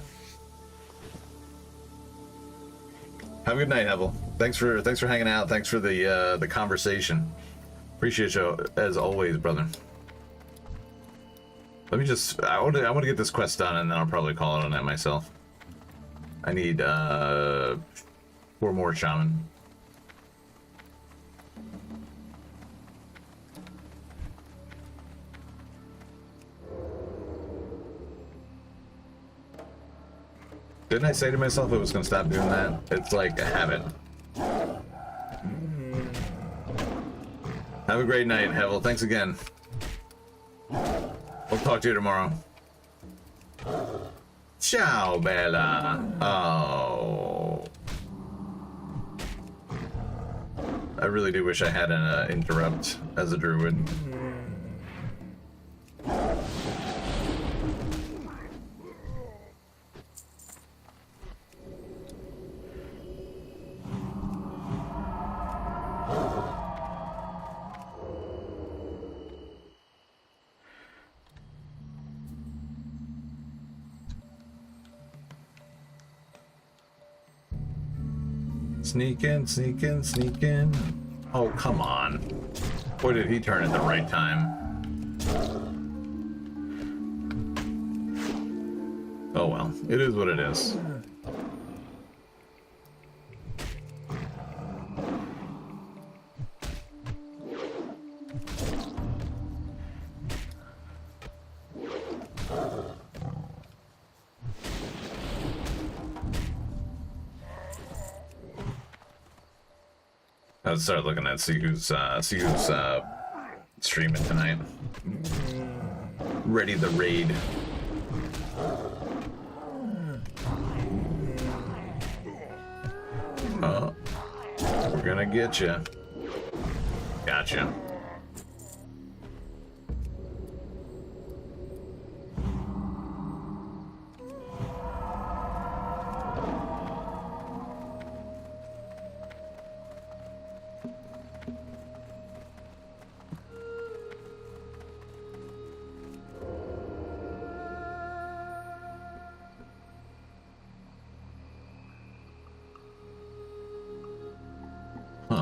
Have a good night, Hevel. Thanks for hanging out. Thanks for the conversation. Appreciate you as always, brother. Let me just I want to get this quest done, and then I'll probably call it on that myself. I need 4 more shaman. Didn't I say to myself I was going to stop doing that? It's like a habit. Have a great night, Hevel. Thanks again. We'll talk to you tomorrow. Ciao, Bella. Oh. I really do wish I had an interrupt as a druid. Sneak in, sneak in, sneak in. Oh, come on. Boy, did he turn at the right time. Oh well, it is what it is. Let's start looking at see who's streaming tonight. Ready the raid. Oh, we're gonna get you. Gotcha.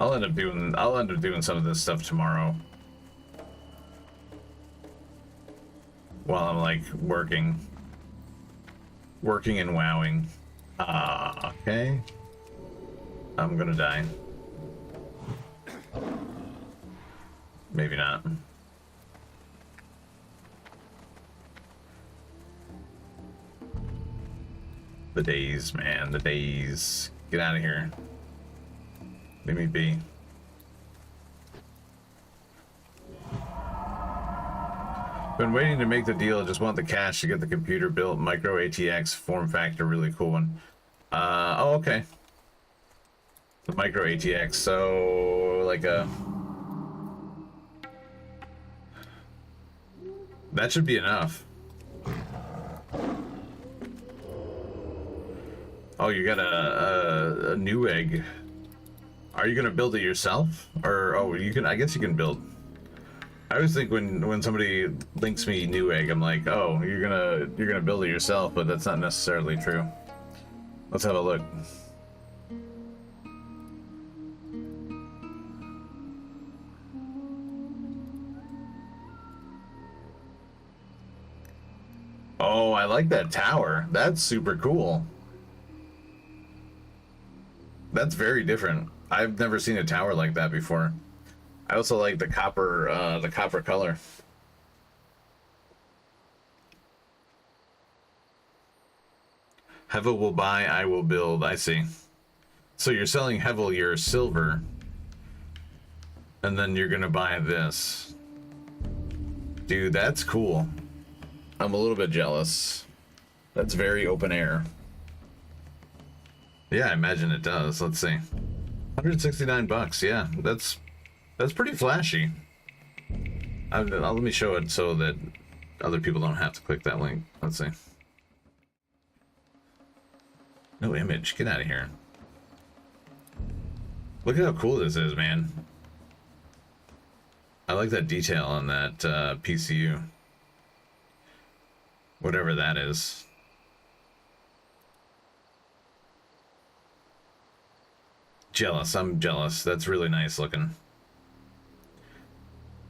I'll end up doing some of this stuff tomorrow. While I'm like working and wowing. Okay. I'm gonna die. Maybe not. The days, man, the days. Get out of here. Leave me be. Been waiting to make the deal, just want the cash to get the computer built. Micro ATX form factor, really cool one. Oh, okay. The micro ATX, so like a... That should be enough. Oh, you got a new egg. Are you gonna build it yourself? Or, oh, you can, I guess you can build. I always think when somebody links me new egg, I'm like, oh, you're gonna build it yourself, but that's not necessarily true. Let's have a look. Oh, I like that tower. That's super cool. That's very different. I've never seen a tower like that before. I also like the copper color. Hevel will buy, I will build. I see. So you're selling Hevel your silver, and then you're gonna buy this. Dude, that's cool. I'm a little bit jealous. That's very open air. Yeah, I imagine it does. Let's see. 169 bucks. Yeah, that's pretty flashy. Let me show it so that other people don't have to click that link. Let's see. No image. Get out of here. Look at how cool this is, man. I like that detail on that PCU. Whatever that is. Jealous. I'm jealous. That's really nice looking.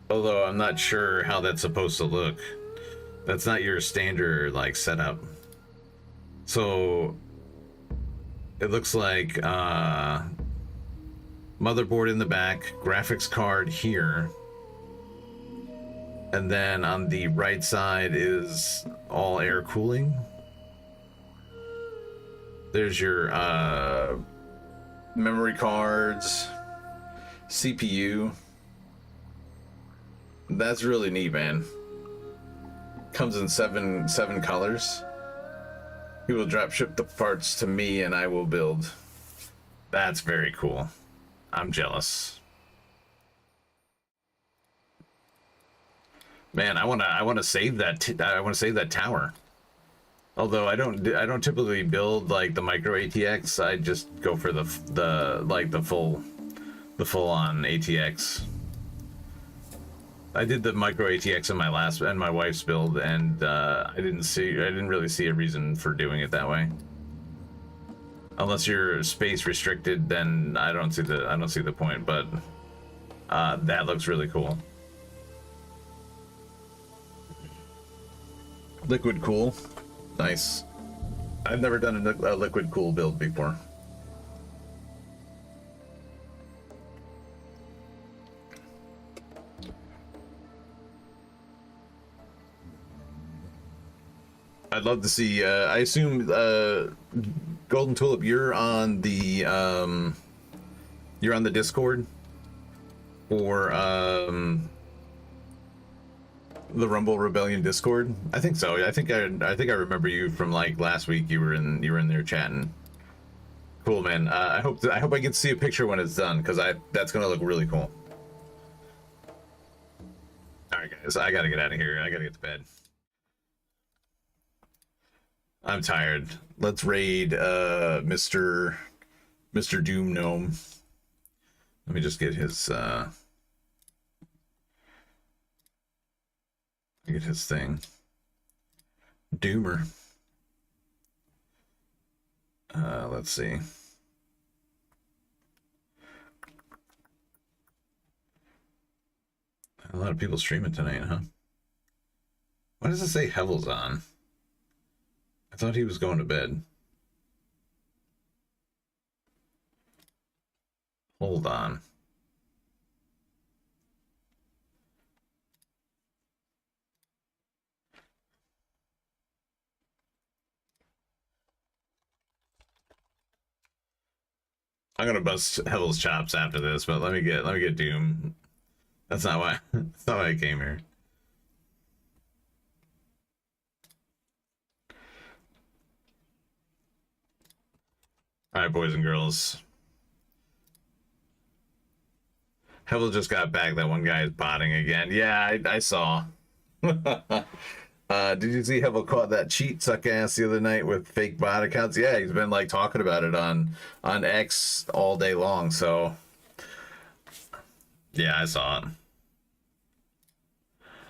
Although I'm not sure how that's supposed to look. That's not your standard like setup. So it looks like motherboard in the back, graphics card here, and then on the right side is all air cooling. There's your memory cards, CPU. That's really neat, man. Comes in seven colors. He will drop ship the parts to me and I will build. That's very cool. I'm jealous. Man, I wanna save that. I wanna save that tower. Although I don't typically build like the micro ATX. I just go for the full on ATX. I did the micro ATX in my last and my wife's build, and I didn't really see a reason for doing it that way. Unless you're space restricted, then I don't see the point. But that looks really cool. Liquid cool, nice. I've never done a liquid cool build before. I'd love to see. I assume Golden Tulip, you're on the Discord or the Rumble Rebellion Discord. I think so. I think I remember you from like last week. You were in there chatting. Cool, man. I hope I get to see a picture when it's done, because that's gonna look really cool. All right, guys. I gotta get out of here. I gotta get to bed. I'm tired. Let's raid Mr. Doom Gnome. Let me just get his thing. Doomer. Let's see. A lot of people streaming tonight, huh? Why does it say Hevel's on? I thought he was going to bed. Hold on. I'm gonna bust Hevel's chops after this, but let me get Doom. That's not why. That's not why I came here. All right, boys and girls. Hevel just got back. That one guy is botting again. Yeah, I saw. Did you see Hevel caught that cheat suck ass the other night with fake bot accounts? Yeah, he's been like talking about it on X all day long. So yeah, I saw it.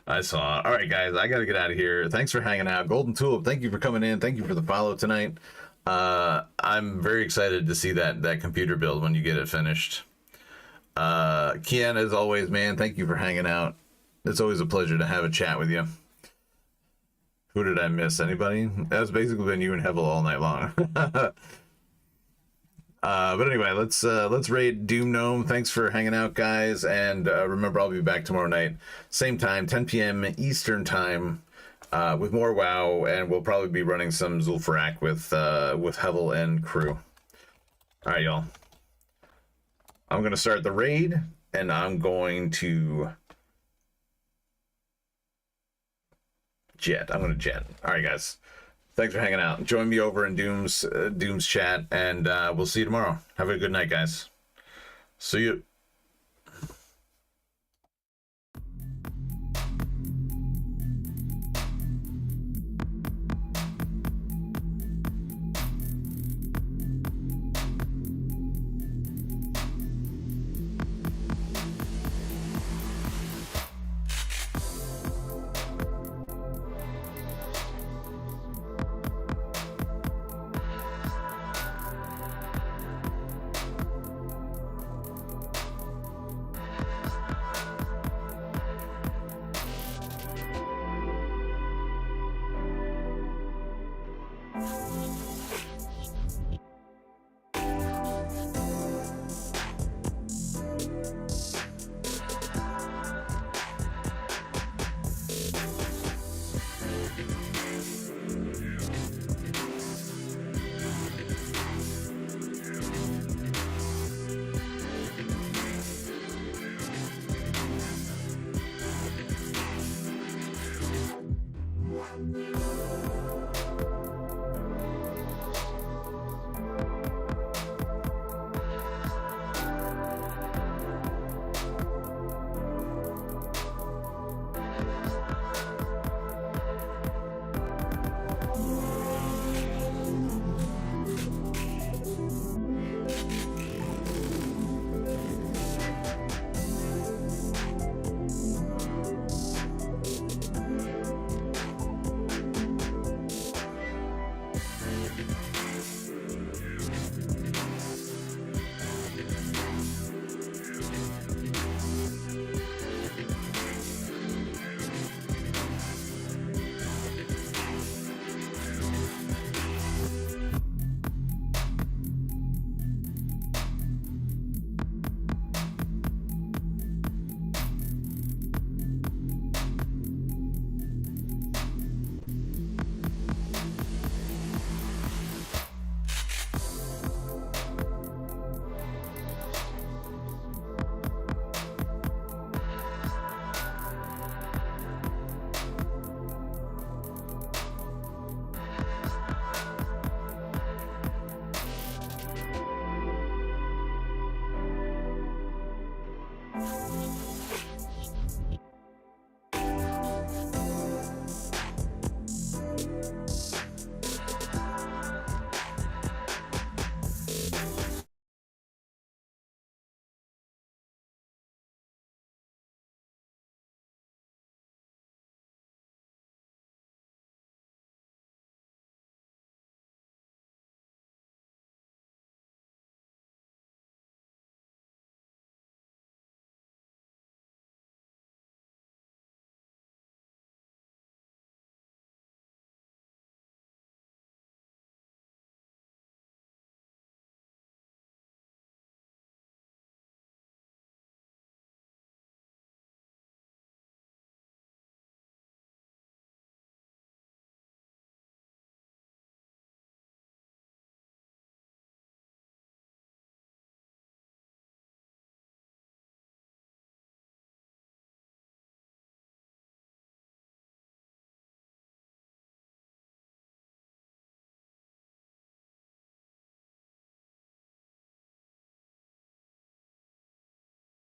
All right, guys, I gotta get out of here. Thanks for hanging out. Golden Tulip, thank you for coming in. Thank you for the follow tonight. I'm very excited to see that computer build when you get it finished. Kian, as always, man, thank you for hanging out. It's always a pleasure to have a chat with you. Who did I miss? Anybody? That's basically been you and Hevel all night long. But anyway, let's raid Doom Gnome. Thanks for hanging out, guys. And remember, I'll be back tomorrow night, same time, 10 p.m. Eastern time, with more WoW, and we'll probably be running some Zul'Farrak with Hevel and crew. All right, y'all. I'm gonna start the raid, and I'm going to jet. I'm gonna jet. All right, guys. Thanks for hanging out. Join me over in Doom's chat, and we'll see you tomorrow. Have a good night, guys. See you.